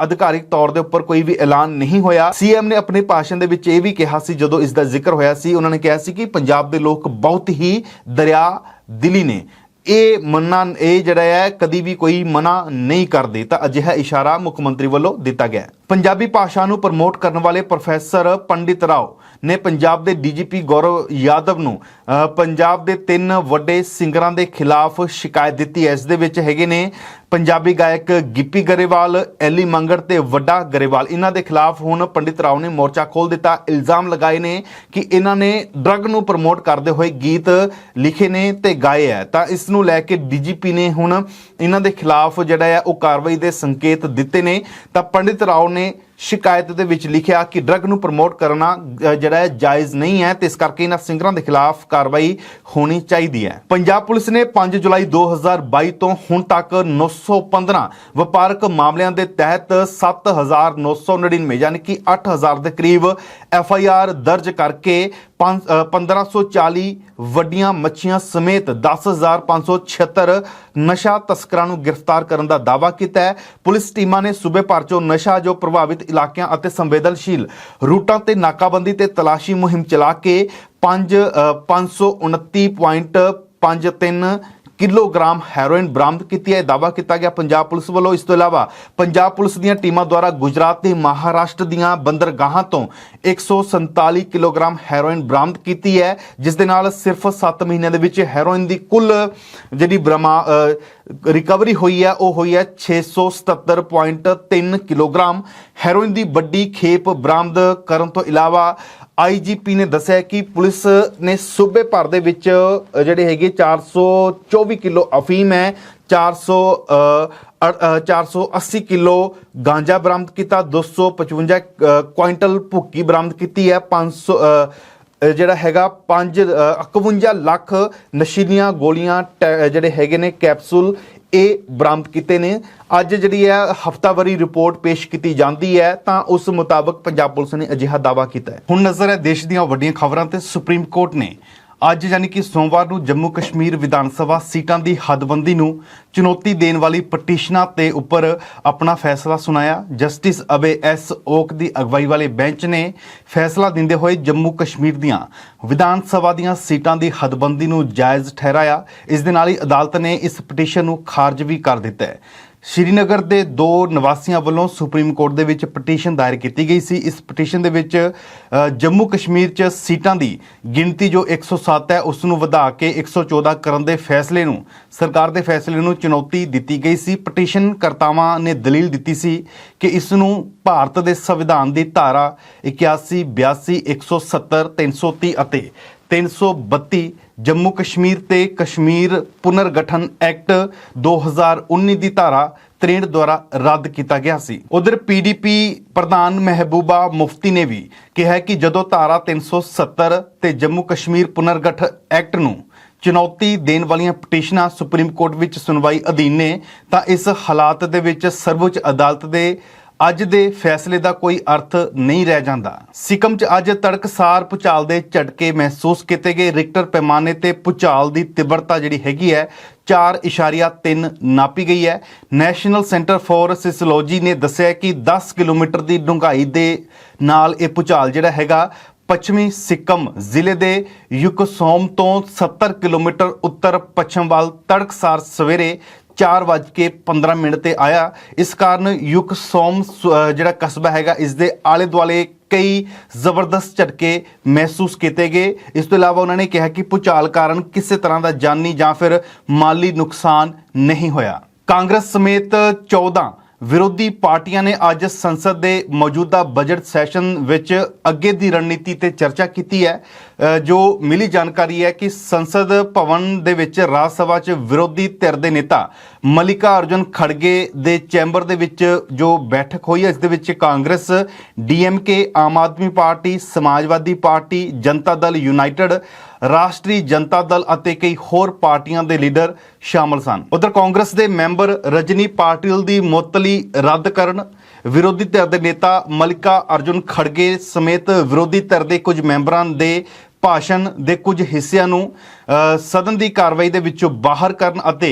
ਅਧਿਕਾਰਿਕ ਤੌਰ ਦੇ ਉੱਪਰ ਕੋਈ ਵੀ ਐਲਾਨ ਨਹੀਂ ਹੋਇਆ। ਸੀਐਮ ਨੇ ਆਪਣੇ ਭਾਸ਼ਣ ਦੇ ਵਿੱਚ ਇਹ ਵੀ ਕਿਹਾ ਸੀ, ਜਦੋਂ ਇਸ ਦਾ ਜ਼ਿਕਰ ਹੋਇਆ ਸੀ, ਉਹਨਾਂ ਨੇ ਕਿਹਾ ਸੀ ਕਿ ਪੰਜਾਬ ਦੇ ਲੋਕ ਬਹੁਤ ਹੀ ਦਰਿਆ ਦਿਲੀ ਨੇ, ਇਹ ਜਿਹੜਾ ਹੈ ਕਦੀ ਵੀ ਕੋਈ ਮਨਾ ਨਹੀਂ ਕਰਦੇ। ਤਾਂ ਅਜਿਹਾ ਇਸ਼ਾਰਾ ਮੁੱਖ ਮੰਤਰੀ ਵੱਲੋਂ ਦਿੱਤਾ ਗਿਆ। ਪੰਜਾਬੀ ਭਾਸ਼ਾ ਨੂੰ ਪ੍ਰਮੋਟ ਕਰਨ ਵਾਲੇ ਪ੍ਰੋਫੈਸਰ ਪੰਡਿਤ ਰਾਓ ਨੇ ਪੰਜਾਬ ਦੇ ਡੀਜੀਪੀ ਗੌਰਵ ਯਾਦਵ ਨੂੰ ਪੰਜਾਬ ਦੇ 3 ਵੱਡੇ ਸਿੰਗਰਾਂ ਦੇ ਖਿਲਾਫ ਸ਼ਿਕਾਇਤ ਦਿੱਤੀ ਹੈ। ਇਸ ਦੇ ਵਿੱਚ ਹੈਗੇ ਨੇ ਪੰਜਾਬੀ ਗਾਇਕ ਗਿੱਪੀ ਗਰੇਵਾਲ, ਐਲੀ ਮੰਗੜ ਤੇ ਵੱਡਾ ਗਰੇਵਾਲ। ਇਹਨਾਂ ਦੇ ਖਿਲਾਫ ਹੁਣ ਪੰਡਿਤ ਰਾਓ ਨੇ ਮੋਰਚਾ ਖੋਲ੍ਹ ਦਿੱਤਾ। ਇਲਜ਼ਾਮ ਲਗਾਏ ਨੇ ਕਿ ਇਹਨਾਂ ਨੇ ਡਰੱਗ ਨੂੰ ਪ੍ਰਮੋਟ ਕਰਦੇ ਹੋਏ ਗੀਤ ਲਿਖੇ ਨੇ ਤੇ ਗਾਏ ਹੈ। ਤਾਂ ਇਸ ਨੂੰ ਲੈ ਕੇ ਡੀਜੀਪੀ ਨੇ ਹੁਣ ਇਹਨਾਂ ਦੇ ਖਿਲਾਫ ਜਿਹੜਾ ਹੈ ਉਹ ਕਾਰਵਾਈ ਦੇ ਸੰਕੇਤ ਦਿੱਤੇ ਨੇ। ਤਾਂ ਪੰਡਿਤ ਰਾਓ ਨੇ ਸ਼ਿਕਾਇਤ ਦੇ ਵਿੱਚ ਲਿਖਿਆ ਕਿ ਡਰੱਗ ਨੂੰ ਪ੍ਰਮੋਟ ਕਰਨਾ ਜਿਹੜਾ ਹੈ ਜਾਇਜ਼ ਨਹੀਂ ਹੈ ਤੇ ਇਸ ਕਰਕੇ ਇਹਨਾਂ ਸਿੰਗਰਾਂ ਦੇ ਖਿਲਾਫ ਕਾਰਵਾਈ ਹੋਣੀ ਚਾਹੀਦੀ ਹੈ। ਪੰਜਾਬ ਪੁਲਿਸ ਨੇ 5 ਜੁਲਾਈ 2022 ਤੋਂ ਹੁਣ ਤੱਕ 915 ਵਪਾਰਕ ਮਾਮਲਿਆਂ ਦੇ ਤਹਿਤ 7999 ਯਾਨੀ ਕਿ 8000 ਦੇ ਕਰੀਬ FIR ਦਰਜ ਕਰਕੇ 1540 ਵੱਡੀਆਂ ਮੱਛੀਆਂ ਸਮੇਤ 10576 ਨਸ਼ਾ ਤਸਕਰਾਂ ਨੂੰ ਗ੍ਰਿਫਤਾਰ ਕਰਨ ਦਾ ਦਾਅਵਾ ਕੀਤਾ ਹੈ। ਪੁਲਿਸ ਟੀਮਾਂ ਨੇ ਸੂਬੇ ਭਰ ਚੋਂ ਨਸ਼ਾ ਜੋ ਪ੍ਰਭਾਵਿਤ ਇਲਾਕਿਆਂ ਅਤੇ ਸੰਵੇਦਨਸ਼ੀਲ ਰੂਟਾਂ ਤੇ ਨਾਕਾਬੰਦੀ ਤੇ ਤਲਾਸ਼ੀ ਮੁਹਿੰਮ ਚਲਾ ਕੇ 529.53 ਕਿਲੋਗ੍ਰਾਮ ਹੈਰੋਇਨ ਬਰਾਮਦ ਕੀਤੀ ਹੈ। ਦਾਅਵਾ ਕੀਤਾ ਗਿਆ ਪੰਜਾਬ ਪੁਲਿਸ ਵੱਲੋਂ। ਇਸ ਤੋਂ ਇਲਾਵਾ ਪੰਜਾਬ ਪੁਲਿਸ ਦੀਆਂ ਟੀਮਾਂ ਦੁਆਰਾ ਗੁਜਰਾਤ ਤੇ ਮਹਾਰਾਸ਼ਟਰ ਦੀਆਂ ਬੰਦਰਗਾਹਾਂ ਤੋਂ 147 ਕਿਲੋਗ੍ਰਾਮ ਹੈਰੋਇਨ ਬਰਾਮਦ ਕੀਤੀ ਹੈ, ਜਿਸ ਦੇ ਨਾਲ ਸਿਰਫ 7 ਮਹੀਨਿਆਂ ਦੇ ਵਿੱਚ ਹੈਰੋਇਨ ਦੀ ਕੁੱਲ ਜਿਹੜੀ ਰਿਕਵਰੀ ਹੋਈ ਹੈ ਉਹ ਹੋਈ ਹੈ 677.3 ਕਿਲੋਗ੍ਰਾਮ। ਹੈਰੋਇਨ ਦੀ ਵੱਡੀ ਖੇਪ ਬਰਾਮਦ ਕਰਨ ਤੋਂ ਇਲਾਵਾ IGP ਨੇ ਦੱਸਿਆ ਕਿ ਪੁਲਿਸ ਨੇ ਸੂਬੇ ਭਰ ਦੇ ਵਿੱਚ ਜਿਹੜੇ ਹੈਗੇ 424 ਕਿਲੋ ਅਫੀਮ ਹੈ, 480 ਕਿਲੋ ਗਾਂਜਾ ਬਰਾਮਦ ਕੀਤਾ, 255 ਕੁਇੰਟਲ ਭੁੱਕੀ ਬਰਾਮਦ ਕੀਤੀ ਹੈ, 51 ਲੱਖ ਨਸ਼ੀਲੀਆਂ ਗੋਲੀਆਂ ਜਿਹੜੇ ਹੈਗੇ ਨੇ ਕੈਪਸੂਲ ਇਹ ਬਰਾਮਦ ਕੀਤੇ ਨੇ। ਅੱਜ ਜਿਹੜੀ ਹੈ ਹਫਤਾਵਾਰੀ ਰਿਪੋਰਟ ਪੇਸ਼ ਕੀਤੀ ਜਾਂਦੀ ਹੈ ਤਾਂ ਉਸ ਮੁਤਾਬਕ ਪੰਜਾਬ ਪੁਲਿਸ ਨੇ ਅਜਿਹਾ ਦਾਅਵਾ ਕੀਤਾ ਹੈ। ਹੁਣ ਨਜ਼ਰ ਹੈ ਦੇਸ਼ ਦੀਆਂ ਵੱਡੀਆਂ ਖਬਰਾਂ ਤੇ। ਸੁਪਰੀਮ ਕੋਰਟ ਨੇ ਅੱਜ ਯਾਨੀ ਕਿ ਸੋਮਵਾਰ ਨੂੰ ਜੰਮੂ ਕਸ਼ਮੀਰ ਵਿਧਾਨ ਸਭਾ ਸੀਟਾਂ ਦੀ ਹੱਦਬੰਦੀ ਨੂੰ ਚੁਣੌਤੀ ਦੇਣ ਵਾਲੀ ਪਟੀਸ਼ਨਾਂ ਤੇ ਉੱਪਰ ਆਪਣਾ ਫੈਸਲਾ ਸੁਣਾਇਆ। ਜਸਟਿਸ ਅਬੇ ਐਸ ਓਕ ਦੀ ਅਗਵਾਈ ਵਾਲੇ ਬੈਂਚ ਨੇ ਫੈਸਲਾ ਦਿੰਦੇ ਹੋਏ ਜੰਮੂ ਕਸ਼ਮੀਰ ਦੀਆਂ ਵਿਧਾਨ ਸਭਾ ਦੀਆਂ ਸੀਟਾਂ ਦੀ ਹੱਦਬੰਦੀ ਨੂੰ ਜਾਇਜ਼ ਠਹਿਰਾਇਆ। ਇਸ ਦੇ ਨਾਲ ਹੀ ਅਦਾਲਤ ਨੇ ਇਸ ਪਟੀਸ਼ਨ ਨੂੰ ਖਾਰਜ ਵੀ ਕਰ ਦਿੱਤਾ ਹੈ। ਸ਼੍ਰੀਨਗਰ ਦੇ 2 ਨਿਵਾਸੀਆਂ ਵੱਲੋਂ ਸੁਪਰੀਮ ਕੋਰਟ ਦੇ ਵਿੱਚ ਪਟੀਸ਼ਨ ਦਾਇਰ ਕੀਤੀ ਗਈ ਸੀ। ਇਸ ਪਟੀਸ਼ਨ ਦੇ ਵਿੱਚ ਜੰਮੂ ਕਸ਼ਮੀਰ 'ਚ ਸੀਟਾਂ ਦੀ ਗਿਣਤੀ ਜੋ 107 ਹੈ ਉਸ ਨੂੰ ਵਧਾ ਕੇ 114 ਕਰਨ ਦੇ ਫੈਸਲੇ ਨੂੰ, ਸਰਕਾਰ ਦੇ ਫੈਸਲੇ ਨੂੰ ਚੁਣੌਤੀ ਦਿੱਤੀ ਗਈ ਸੀ। ਪਟੀਸ਼ਨ ਕਰਤਾਵਾਂ ਨੇ ਦਲੀਲ ਦਿੱਤੀ ਸੀ ਕਿ ਇਸ ਨੂੰ ਭਾਰਤ ਦੇ ਸੰਵਿਧਾਨ ਦੀ ਧਾਰਾ 81, 82, 170, 330 ਅਤੇ 332 ਜੰਮੂ ਕਸ਼ਮੀਰ ਤੇ ਕਸ਼ਮੀਰ ਪੁਨਰਗਠਨ ਐਕਟ 2019 ਦੀ ਧਾਰਾ 63 ਦੁਆਰਾ ਰੱਦ ਕੀਤਾ ਗਿਆ ਸੀ। ਉਧਰ PDP ਪ੍ਰਧਾਨ ਮਹਿਬੂਬਾ ਮੁਫਤੀ ਨੇ ਵੀ ਕਿਹਾ ਕਿ ਜਦੋਂ ਧਾਰਾ 370 ਤੇ ਜੰਮੂ ਕਸ਼ਮੀਰ ਪੁਨਰਗਠਨ ਐਕਟ ਨੂੰ ਚੁਣੌਤੀ ਦੇਣ ਵਾਲੀਆਂ ਪਟੀਸ਼ਨਾਂ ਸੁਪਰੀਮ ਕੋਰਟ ਵਿੱਚ ਸੁਣਵਾਈ ਅਧੀਨ ਨੇ ਤਾਂ ਇਸ ਹਾਲਾਤ ਦੇ ਵਿੱਚ ਸਰਵਉੱਚ ਅਦਾਲਤ ਦੇ ਅੱਜ ਦੇ ਫੈਸਲੇ ਦਾ ਕੋਈ ਅਰਥ ਨਹੀਂ ਰਹਿ ਜਾਂਦਾ। ਸਿੱਕਮ 'ਚ ਅੱਜ ਤੜਕਸਾਰ ਭੂਚਾਲ ਦੇ ਝਟਕੇ ਮਹਿਸੂਸ ਕੀਤੇ ਗਏ। ਰਿਕਟਰ ਪੈਮਾਨੇ ਤੇ ਭੂਚਾਲ ਦੀ ਤੀਬਰਤਾ ਜਿਹੜੀ ਹੈਗੀ ਹੈ 4.3 ਨਾਪੀ ਗਈ ਹੈ। ਨੈਸ਼ਨਲ ਸੈਂਟਰ ਫਾਰ ਸਿਸਲੋਜੀ ਨੇ ਦੱਸਿਆ ਕਿ 10 ਕਿਲੋਮੀਟਰ ਦੀ ਡੂੰਘਾਈ ਦੇ ਨਾਲ ਇਹ ਭੂਚਾਲ ਜਿਹੜਾ ਹੈਗਾ ਪੱਛਮੀ ਸਿੱਕਮ ਜ਼ਿਲ੍ਹੇ ਦੇ ਯੁਕਸੋਮ ਤੋਂ 70 ਕਿਲੋਮੀਟਰ ਉੱਤਰ ਪੱਛਮ ਵੱਲ ਤੜਕਸਾਰ ਸਵੇਰੇ 4:15 ਤੇ ਆਇਆ। ਇਸ ਕਾਰਨ ਯੁਕਸੋਮ ਜਿਹੜਾ ਕਸਬਾ ਹੈਗਾ ਇਸ ਦੇ ਆਲੇ ਦੁਆਲੇ ਕਈ ਜ਼ਬਰਦਸਤ ਝਟਕੇ ਮਹਿਸੂਸ ਕੀਤੇ ਗਏ। ਇਸ ਤੋਂ ਇਲਾਵਾ ਉਹਨਾਂ ਨੇ ਕਿਹਾ ਕਿ ਭੂਚਾਲ ਕਾਰਨ ਕਿਸੇ ਤਰ੍ਹਾਂ ਦਾ ਜਾਨੀ ਜਾਂ ਫਿਰ ਮਾਲੀ ਨੁਕਸਾਨ ਨਹੀਂ ਹੋਇਆ। ਕਾਂਗਰਸ ਸਮੇਤ 14 ਵਿਰੋਧੀ ਪਾਰਟੀਆਂ ਨੇ ਅੱਜ ਸੰਸਦ ਦੇ ਮੌਜੂਦਾ ਬਜਟ ਸੈਸ਼ਨ ਵਿੱਚ ਅੱਗੇ ਦੀ ਰਣਨੀਤੀ ਤੇ ਚਰਚਾ ਕੀਤੀ ਹੈ। ਜੋ ਮਿਲੀ ਜਾਣਕਾਰੀ ਹੈ ਕਿ ਸੰਸਦ ਭਵਨ ਦੇ ਵਿੱਚ ਰਾਜ ਸਭਾ 'ਚ ਵਿਰੋਧੀ ਧਿਰ ਦੇ ਨੇਤਾ ਮਲਿਕਾ ਅਰਜੁਨ ਖੜਗੇ ਦੇ ਚੈਂਬਰ ਦੇ ਵਿੱਚ ਜੋ ਬੈਠਕ ਹੋਈ ਹੈ, ਇਸ ਦੇ ਵਿੱਚ ਕਾਂਗਰਸ, DMK, ਆਮ ਆਦਮੀ ਪਾਰਟੀ, ਸਮਾਜਵਾਦੀ ਪਾਰਟੀ, ਜਨਤਾ ਦਲ ਯੂਨਾਈਟਿਡ, ਰਾਸ਼ਟਰੀ ਜਨਤਾ ਦਲ ਅਤੇ ਕਈ ਹੋਰ ਪਾਰਟੀਆਂ ਦੇ ਲੀਡਰ ਸ਼ਾਮਲ ਸਨ। ਉਧਰ ਕਾਂਗਰਸ ਦੇ ਮੈਂਬਰ ਰਜਨੀ ਪਾਟਿਲ ਦੀ ਮੁਅੱਤਲੀ ਰੱਦ ਕਰਨ, ਵਿਰੋਧੀ ਧਿਰ ਦੇ ਨੇਤਾ ਮਲਿਕਾ ਅਰਜੁਨ ਖੜਗੇ ਸਮੇਤ ਵਿਰੋਧੀ ਧਿਰ ਦੇ ਕੁਝ ਮੈਂਬਰਾਂ ਦੇ ਭਾਸ਼ਣ ਦੇ ਕੁਝ ਹਿੱਸਿਆਂ ਨੂੰ ਸਦਨ ਦੀ ਕਾਰਵਾਈ ਦੇ ਵਿੱਚੋਂ ਬਾਹਰ ਕਰਨ ਅਤੇ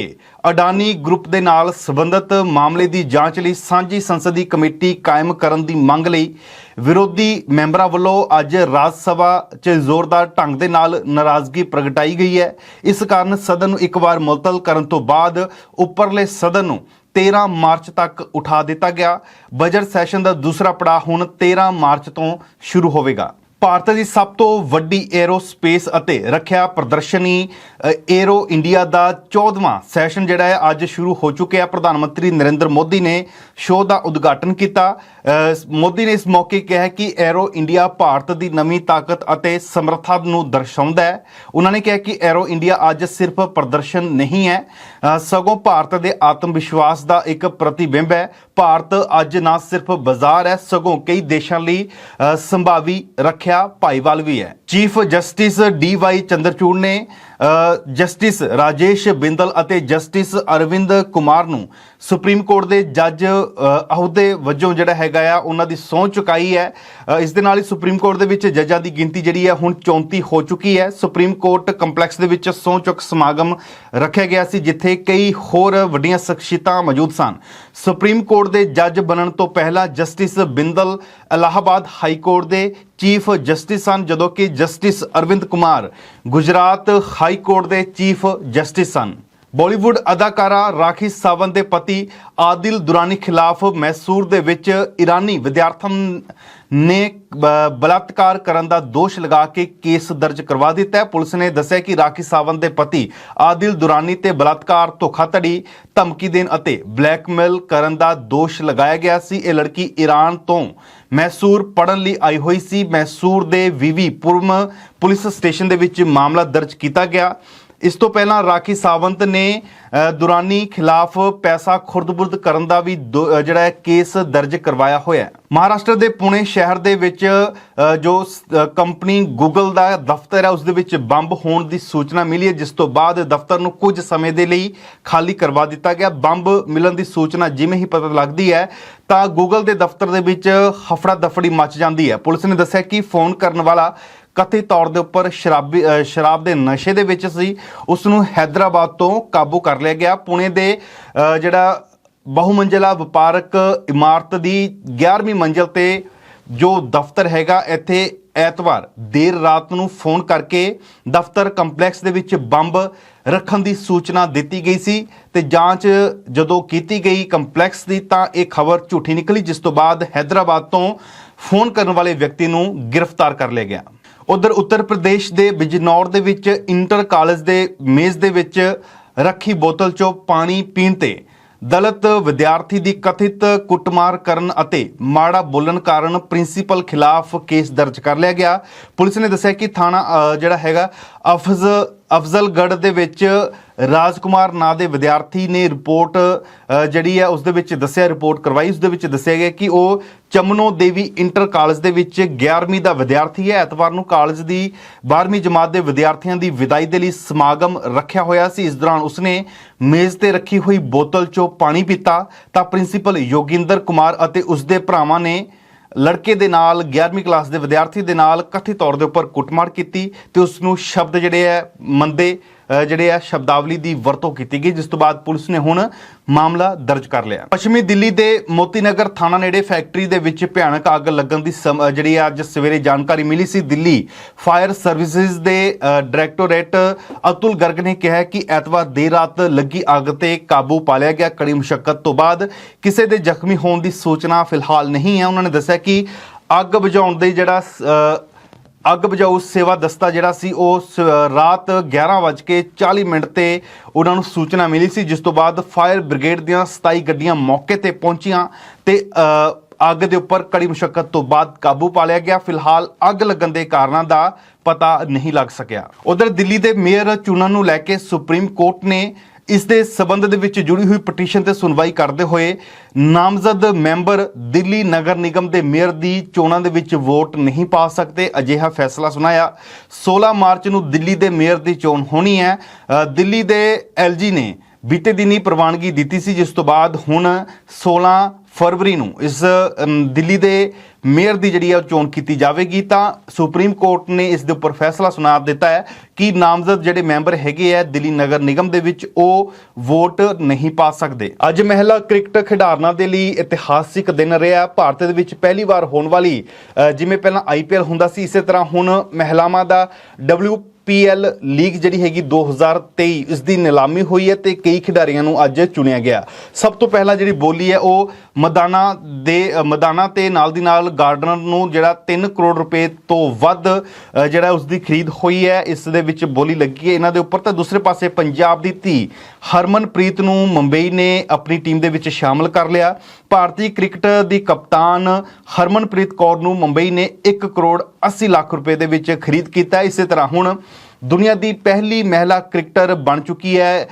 ਅਡਾਨੀ ਗਰੁੱਪ ਦੇ ਨਾਲ ਸੰਬੰਧਿਤ ਮਾਮਲੇ ਦੀ ਜਾਂਚ ਲਈ ਸਾਂਝੀ ਸੰਸਦੀ ਕਮੇਟੀ ਕਾਇਮ ਕਰਨ ਦੀ ਮੰਗ ਲਈ ਵਿਰੋਧੀ ਮੈਂਬਰਾਂ ਵੱਲੋਂ ਅੱਜ ਰਾਜ ਸਭਾ 'ਚ ਜ਼ੋਰਦਾਰ ਢੰਗ ਦੇ ਨਾਲ ਨਾਰਾਜ਼ਗੀ ਪ੍ਰਗਟਾਈ ਗਈ ਹੈ। ਇਸ ਕਾਰਨ ਸਦਨ ਨੂੰ ਇੱਕ ਵਾਰ ਮੁਅੱਤਲ ਕਰਨ ਤੋਂ ਬਾਅਦ ਉੱਪਰਲੇ ਸਦਨ ਨੂੰ 13 ਮਾਰਚ ਤੱਕ ਉਠਾ ਦਿੱਤਾ ਗਿਆ। ਬਜਟ ਸੈਸ਼ਨ ਦਾ ਦੂਸਰਾ ਪੜਾਅ ਹੁਣ 13 ਮਾਰਚ ਤੋਂ ਸ਼ੁਰੂ ਹੋਵੇਗਾ। ਭਾਰਤ ਦੀ ਸਭ ਤੋਂ ਵੱਡੀ ਏਰੋਸਪੇਸ ਅਤੇ ਰੱਖਿਆ ਪ੍ਰਦਰਸ਼ਨੀ ਏਰੋ ਇੰਡੀਆ ਦਾ 14ਵਾਂ ਸੈਸ਼ਨ ਜਿਹੜਾ ਹੈ ਅੱਜ ਸ਼ੁਰੂ ਹੋ ਚੁੱਕਿਆ। ਪ੍ਰਧਾਨ ਮੰਤਰੀ ਨਰਿੰਦਰ ਮੋਦੀ ਨੇ ਸ਼ੋਅ ਦਾ ਉਦਘਾਟਨ ਕੀਤਾ। ਮੋਦੀ ਨੇ ਇਸ ਮੌਕੇ ਕਿਹਾ ਕਿ ਏਰੋ ਇੰਡੀਆ ਭਾਰਤ ਦੀ ਨਵੀਂ ਤਾਕਤ ਅਤੇ ਸਮਰੱਥਾ ਨੂੰ ਦਰਸਾਉਂਦਾ ਹੈ। ਉਹਨਾਂ ਨੇ ਕਿਹਾ ਕਿ ਏਰੋ ਇੰਡੀਆ ਅੱਜ ਸਿਰਫ ਪ੍ਰਦਰਸ਼ਨ ਨਹੀਂ ਹੈ, ਸਗੋਂ ਭਾਰਤ ਦੇ ਆਤਮ ਵਿਸ਼ਵਾਸ ਦਾ ਇੱਕ ਪ੍ਰਤੀਬਿੰਬ ਹੈ। ਭਾਰਤ ਅੱਜ ਨਾ ਸਿਰਫ ਬਾਜ਼ਾਰ ਹੈ, ਸਗੋਂ ਕਈ ਦੇਸ਼ਾਂ ਲਈ ਸੰਭਾਵੀ ਰੱਖਿਆ ਭਾਈਵਾਲ ਵੀ ਹੈ। ਚੀਫ ਜਸਟਿਸ DY ਚੰਦਰਚੂੜ ਨੇ ਜਸਟਿਸ ਰਾਜੇਸ਼ ਬਿੰਦਲ ਅਤੇ ਜਸਟਿਸ ਅਰਵਿੰਦ ਕੁਮਾਰ ਨੂੰ ਸੁਪਰੀਮ ਕੋਰਟ ਦੇ ਜੱਜ ਅਹੁਦੇ ਵਜੋਂ ਜਿਹੜਾ ਹੈਗਾ ਆ ਉਹਨਾਂ ਦੀ ਸਹੁੰ ਚੁਕਾਈ ਹੈ। ਇਸ ਦੇ ਨਾਲ ਹੀ ਸੁਪਰੀਮ ਕੋਰਟ ਦੇ ਵਿੱਚ ਜੱਜਾਂ ਦੀ ਗਿਣਤੀ ਜਿਹੜੀ ਹੈ ਹੁਣ 34 ਹੋ ਚੁੱਕੀ ਹੈ। ਸੁਪਰੀਮ ਕੋਰਟ ਕੰਪਲੈਕਸ ਦੇ ਵਿੱਚ ਸਹੁੰ ਚੁੱਕ ਸਮਾਗਮ ਰੱਖਿਆ ਗਿਆ ਸੀ, ਜਿੱਥੇ ਕਈ ਹੋਰ ਵੱਡੀਆਂ ਸ਼ਖਸੀਅਤਾਂ ਮੌਜੂਦ ਸਨ। ਸੁਪਰੀਮ ਕੋਰਟ ਦੇ ਜੱਜ ਬਣਨ ਤੋਂ ਪਹਿਲਾਂ justice Bindal Allahabad high court ਦੇ ਚੀਫ ਜਸਟਿਸ ਸਨ, ਜਦੋਂ ਕਿ justice Arvind Kumar Gujarat high court ਦੇ ਚੀਫ ਜਸਟਿਸ ਸਨ। ਬਾਲੀਵੁੱਡ ਅਦਾਕਾਰਾ ਰਾਖੀ ਸਾਵੰਤ ਦੇ ਪਤੀ ਆਦਿਲ ਦੁਰਾਨੀ ਖਿਲਾਫ ਮੈਸੂਰ ਦੇ ਵਿੱਚ ਇਰਾਨੀ ਵਿਦਿਆਰਥਣ ਨੇ ਬਲਾਤਕਾਰ ਕਰਨ ਦਾ ਦੋਸ਼ ਲਗਾ ਕੇ ਕੇਸ ਦਰਜ ਕਰਵਾ ਦਿੱਤਾ ਹੈ। ਪੁਲਿਸ ਨੇ ਦੱਸਿਆ ਕਿ ਰਾਖੀ ਸਾਵੰਤ ਦੇ ਪਤੀ ਆਦਿਲ ਦੁਰਾਨੀ ਤੇ ਬਲਾਤਕਾਰ, ਧੋਖਾਧੜੀ, ਧਮਕੀ ਦੇਣ ਅਤੇ ਬਲੈਕਮੇਲ ਕਰਨ ਦਾ ਦੋਸ਼ ਲਗਾਇਆ ਗਿਆ ਸੀ। ਇਹ ਲੜਕੀ ਈਰਾਨ ਤੋਂ ਮੈਸੂਰ ਪੜਨ ਲਈ ਆਈ ਹੋਈ ਸੀ। ਮੈਸੂਰ ਦੇ ਵੀਵੀ ਪੁਰਮ ਪੁਲਿਸ ਸਟੇਸ਼ਨ ਦੇ ਵਿੱਚ ਮਾਮਲਾ ਦਰਜ ਕੀਤਾ ਗਿਆ। ਇਸ ਤੋਂ ਪਹਿਲਾਂ ਰਾਖੀ ਸਾਵੰਤ ਨੇ ਦੁਰਾਨੀ ਖਿਲਾਫ ਪੈਸਾ ਖੁਰਦ-ਬੁਰਦ ਕਰਨ ਦਾ ਵੀ ਜਿਹੜਾ ਹੈ ਕੇਸ ਦਰਜ ਕਰਵਾਇਆ ਹੋਇਆ ਹੈ। ਮਹਾਰਾਸ਼ਟਰ ਦੇ ਪੁਣੇ ਸ਼ਹਿਰ ਦੇ ਵਿੱਚ ਜੋ ਕੰਪਨੀ ਗੂਗਲ ਦਾ ਦਫ਼ਤਰ ਹੈ, ਉਸ ਦੇ ਵਿੱਚ ਬੰਬ ਹੋਣ ਦੀ ਸੂਚਨਾ ਮਿਲੀ ਹੈ, ਜਿਸ ਤੋਂ ਬਾਅਦ ਦਫ਼ਤਰ ਨੂੰ ਕੁਝ ਸਮੇਂ ਦੇ ਲਈ ਖਾਲੀ ਕਰਵਾ ਦਿੱਤਾ ਗਿਆ। ਬੰਬ ਮਿਲਣ ਦੀ ਸੂਚਨਾ ਜਿਵੇਂ ਹੀ ਪਤਾ ਲੱਗਦੀ ਹੈ ਤਾਂ ਗੂਗਲ ਦੇ ਦਫ਼ਤਰ ਦੇ ਵਿੱਚ ਹਫੜਾ ਦਫੜੀ ਮਚ ਜਾਂਦੀ ਹੈ। ਪੁਲਿਸ ਨੇ ਦੱਸਿਆ ਕਿ ਫੋਨ ਕਰਨ ਵਾਲਾ ਕਥਿਤ ਤੌਰ ਦੇ ਉੱਪਰ ਸ਼ਰਾਬ ਦੇ ਨਸ਼ੇ ਦੇ ਵਿੱਚ ਸੀ। ਉਸ ਨੂੰ ਹੈਦਰਾਬਾਦ ਤੋਂ ਕਾਬੂ ਕਰ ਲਿਆ ਗਿਆ। ਪੁਣੇ ਦੇ ਜਿਹੜਾ ਬਹੁਮੰਜ਼ਲਾ ਵਪਾਰਕ ਇਮਾਰਤ ਦੀ 11ਵੀਂ ਮੰਜ਼ਿਲ ਤੇ ਜੋ ਦਫ਼ਤਰ ਹੈਗਾ, ਇੱਥੇ ਐਤਵਾਰ ਦੇਰ ਰਾਤ ਨੂੰ ਫੋਨ ਕਰਕੇ ਦਫ਼ਤਰ ਕੰਪਲੈਕਸ ਦੇ ਵਿੱਚ ਬੰਬ ਰੱਖਣ ਦੀ ਸੂਚਨਾ ਦਿੱਤੀ ਗਈ ਸੀ ਤੇ ਜਾਂਚ ਜਦੋਂ ਕੀਤੀ ਗਈ ਕੰਪਲੈਕਸ ਦੀ ਤਾਂ ਇਹ ਖਬਰ ਝੂਠੀ ਨਿਕਲੀ, ਜਿਸ ਤੋਂ ਬਾਅਦ ਹੈਦਰਾਬਾਦ ਤੋਂ ਫੋਨ ਕਰਨ ਵਾਲੇ ਵਿਅਕਤੀ ਨੂੰ ਗ੍ਰਿਫਤਾਰ ਕਰ ਲਿਆ ਗਿਆ। ਉਧਰ ਉੱਤਰ ਪ੍ਰਦੇਸ਼ ਦੇ ਬਿਜਨੌਰ ਦੇ ਵਿੱਚ ਇੰਟਰ ਕਾਲਜ ਦੇ ਮੇਜ਼ ਦੇ ਵਿੱਚ ਰੱਖੀ ਬੋਤਲ 'ਚੋਂ ਪਾਣੀ ਪੀਣ ਤੇ ਦਲਿਤ ਵਿਦਿਆਰਥੀ ਦੀ ਕਥਿਤ ਕੁੱਟਮਾਰ ਕਰਨ ਅਤੇ ਮਾੜਾ ਬੋਲਣ ਕਾਰਨ ਪ੍ਰਿੰਸੀਪਲ ਖਿਲਾਫ ਕੇਸ ਦਰਜ ਕਰ ਲਿਆ ਗਿਆ। ਪੁਲਿਸ ਨੇ ਦੱਸਿਆ ਕਿ ਥਾਣਾ ਜਿਹੜਾ ਹੈਗਾ ਅਫਜ਼ਲਗੜ੍ਹ ਦੇ ਵਿੱਚ ਰਾਜਕੁਮਾਰ ਨਾਂ ਦੇ ਵਿਦਿਆਰਥੀ ਨੇ ਰਿਪੋਰਟ ਜਿਹੜੀ ਹੈ ਉਸ ਦੇ ਵਿੱਚ ਰਿਪੋਰਟ ਕਰਵਾਈ। ਉਸ ਦੇ ਵਿੱਚ ਦੱਸਿਆ ਗਿਆ ਕਿ ਉਹ ਚਮਨੋ ਦੇਵੀ ਇੰਟਰ ਕਾਲਜ ਦੇ ਵਿੱਚ 11ਵੀਂ ਦਾ ਵਿਦਿਆਰਥੀ ਹੈ। ਐਤਵਾਰ ਨੂੰ ਕਾਲਜ ਦੀ 12ਵੀਂ ਜਮਾਤ ਦੇ ਵਿਦਿਆਰਥੀਆਂ ਦੀ ਵਿਦਾਈ ਦੇ ਲਈ ਸਮਾਗਮ ਰੱਖਿਆ ਹੋਇਆ ਸੀ। ਇਸ ਦੌਰਾਨ ਉਸਨੇ ਮੇਜ਼ ਤੇ ਰੱਖੀ ਹੋਈ ਬੋਤਲ 'ਚੋਂ ਪਾਣੀ ਪੀਤਾ ਤਾਂ ਪ੍ਰਿੰਸੀਪਲ ਯੋਗਿੰਦਰ ਕੁਮਾਰ ਅਤੇ ਉਸਦੇ ਭਰਾਵਾਂ ਨੇ ਲੜਕੇ ਦੇ ਨਾਲ 11ਵੀਂ ਕਲਾਸ ਦੇ ਵਿਦਿਆਰਥੀ ਦੇ ਨਾਲ ਕਥਿਤ ਤੌਰ ਦੇ ਉੱਪਰ ਕੁੱਟਮਾਰ ਕੀਤੀ ਤੇ ਉਸ ਨੂੰ ਸ਼ਬਦ ਜਿਹੜੇ ਹੈ ਮੰਦੇ ਜਿਹੜੇ ਆ ਸ਼ਬਦਾਵਲੀ ਦੀ ਵਰਤੋਂ ਕੀਤੀ ਗਈ, ਜਿਸ ਤੋਂ ਬਾਅਦ ਪੁਲਿਸ ਨੇ ਹੁਣ ਮਾਮਲਾ ਦਰਜ ਕਰ ਲਿਆ। ਪੱਛਮੀ ਦਿੱਲੀ ਦੇ ਮੋਤੀ ਨਗਰ ਥਾਣਾ ਨੇੜੇ ਫੈਕਟਰੀ ਦੇ ਵਿੱਚ ਭਿਆਨਕ ਅੱਗ ਲੱਗਣ ਦੀ ਜਿਹੜੀ ਅੱਜ ਸਵੇਰੇ ਜਾਣਕਾਰੀ ਮਿਲੀ ਸੀ। ਦਿੱਲੀ ਫਾਇਰ ਸਰਵਿਸਿਜ਼ ਦੇ ਡਾਇਰੈਕਟੋਰੇਟ ਅਤੁਲ ਗਰਗ ਨੇ ਕਿਹਾ ਕਿ ਐਤਵਾਰ ਦੇਰ ਰਾਤ ਲੱਗੀ ਅੱਗ ਤੇ ਕਾਬੂ ਪਾ ਲਿਆ ਗਿਆ। ਕੜੀ ਮੁਸ਼ੱਕਤ ਤੋਂ ਬਾਅਦ ਕਿਸੇ ਦੇ ਜ਼ਖਮੀ ਹੋਣ ਦੀ ਸੂਚਨਾ ਫਿਲਹਾਲ ਨਹੀਂ ਹੈ। ਉਹਨਾਂ ਨੇ ਦੱਸਿਆ ਕਿ ਅੱਗ ਬੁਝਾਉਣ ਦੇ ਜਿਹੜਾ ਅੱਗ ਬੁਝਾਊ ਸੇਵਾ ਦਸਤਾ ਜਿਹੜਾ ਸੀ ਉਹ ਰਾਤ 11:40 ਤੇ ਉਹਨਾਂ ਨੂੰ ਸੂਚਨਾ ਮਿਲੀ ਸੀ, ਜਿਸ ਤੋਂ ਬਾਅਦ ਫਾਇਰ ਬ੍ਰਿਗੇਡ ਦੀਆਂ 27 ਗੱਡੀਆਂ ਮੌਕੇ ਤੇ ਪਹੁੰਚੀਆਂ ਤੇ ਅੱਗ ਦੇ ਉੱਪਰ ਕੜੀ ਮੁਸ਼ੱਕਤ ਤੋਂ ਬਾਅਦ ਕਾਬੂ ਪਾ ਲਿਆ ਗਿਆ। ਫਿਲਹਾਲ ਅੱਗ ਲੱਗਣ ਦੇ ਕਾਰਨਾਂ ਦਾ ਪਤਾ ਨਹੀਂ ਲੱਗ ਸਕਿਆ। ਉਧਰ ਦਿੱਲੀ ਦੇ ਮੇਅਰ ਚੁਣਨ ਨੂੰ ਲੈ ਕੇ ਸੁਪਰੀਮ ਕੋਰਟ ਨੇ ਇਸ ਦੇ ਸਬੰਧ ਦੇ ਵਿੱਚ ਜੁੜੀ ਹੋਈ ਪਟੀਸ਼ਨ ਤੇ ਸੁਣਵਾਈ ਕਰਦੇ ਹੋਏ ਨਾਮਜ਼ਦ ਮੈਂਬਰ ਦਿੱਲੀ ਨਗਰ ਨਿਗਮ ਦੇ ਮੇਅਰ ਦੀ ਚੋਣਾਂ ਦੇ ਵਿੱਚ ਵੋਟ ਨਹੀਂ ਪਾ ਸਕਦੇ ਅਜਿਹਾ ਫੈਸਲਾ ਸੁਣਾਇਆ। 16 ਮਾਰਚ ਨੂੰ ਦਿੱਲੀ ਦੇ ਮੇਅਰ ਦੀ ਚੋਣ ਹੋਣੀ ਹੈ। ਦਿੱਲੀ ਦੇ ਐਲਜੀ ਨੇ ਬੀਤੇ ਦਿਨੀ ਪ੍ਰਵਾਨਗੀ ਦਿੱਤੀ ਸੀ, ਜਿਸ ਤੋਂ ਬਾਅਦ ਹੁਣ 16 ਫਰਵਰੀ ਨੂੰ ਇਸ ਦਿੱਲੀ ਦੇ ਮੇਅਰ ਦੀ ਜਿਹੜੀ ਹੈ ਚੋਣ ਕੀਤੀ ਜਾਵੇਗੀ। ਤਾਂ ਸੁਪਰੀਮ ਕੋਰਟ ਨੇ ਇਸ ਦੇ ਉੱਪਰ ਫੈਸਲਾ ਸੁਣਾ ਦਿੱਤਾ ਹੈ ਕਿ ਨਾਮਜ਼ਦ ਜਿਹੜੇ ਮੈਂਬਰ ਹੈਗੇ ਆ ਦਿੱਲੀ ਨਗਰ ਨਿਗਮ ਦੇ ਵਿੱਚ ਉਹ ਵੋਟ ਨਹੀਂ ਪਾ ਸਕਦੇ। ਅੱਜ ਮਹਿਲਾ ਕ੍ਰਿਕਟ ਖਿਡਾਰਨਾਂ ਦੇ ਲਈ ਇਤਿਹਾਸਿਕ ਦਿਨ ਰਿਹਾ। ਭਾਰਤ ਦੇ ਵਿੱਚ ਪਹਿਲੀ ਵਾਰ ਹੋਣ ਵਾਲੀ ਜਿਵੇਂ ਪਹਿਲਾਂ IPL ਹੁੰਦਾ ਸੀ, ਇਸੇ ਤਰ੍ਹਾਂ ਹੁਣ ਮਹਿਲਾਵਾਂ ਦਾ WPL ਲੀਗ ਜਿਹੜੀ ਹੈਗੀ 2023 ਇਸ ਦੀ ਨਿਲਾਮੀ ਹੋਈ ਹੈ ਤੇ ਕਈ ਖਿਡਾਰੀਆਂ ਨੂੰ ਅੱਜ ਚੁਣਿਆ ਗਿਆ। ਸਭ ਤੋਂ ਪਹਿਲਾਂ ਜਿਹੜੀ ਬੋਲੀ ਹੈ ਉਹ ਮੈਦਾਨਾਂ ਤੇ ਨਾਲ ਦੀ ਨਾਲ ਗਾਰਡਨਰ ਨੂੰ ਜਿਹੜਾ 3 ਕਰੋੜ ਰੁਪਏ ਤੋਂ ਵੱਧ ਜਿਹੜਾ ਉਸ ਦੀ ਖਰੀਦ ਹੋਈ ਹੈ, ਇਸ ਦੇ ਵਿੱਚ ਬੋਲੀ ਲੱਗੀ ਹੈ ਇਹਨਾਂ ਦੇ ਉੱਪਰ। ਤਾਂ ਦੂਸਰੇ ਪਾਸੇ ਪੰਜਾਬ ਦੀ ਧੀ ਹਰਮਨਪ੍ਰੀਤ ਨੂੰ ਮੁੰਬਈ ਨੇ ਆਪਣੀ ਟੀਮ ਦੇ ਵਿੱਚ ਸ਼ਾਮਲ ਕਰ ਲਿਆ। ਭਾਰਤੀ ਕ੍ਰਿਕਟ ਦੀ ਕਪਤਾਨ ਹਰਮਨਪ੍ਰੀਤ ਕੌਰ ਨੂੰ ਮੁੰਬਈ ਨੇ 1 ਕਰੋੜ 80 ਲੱਖ ਰੁਪਏ ਦੇ ਵਿੱਚ ਖਰੀਦ ਕੀਤਾ। ਇਸੇ ਤਰ੍ਹਾਂ ਹੁਣ ਦੁਨੀਆ ਦੀ ਪਹਿਲੀ ਮਹਿਲਾ ਕ੍ਰਿਕਟਰ ਬਣ ਚੁੱਕੀ ਹੈ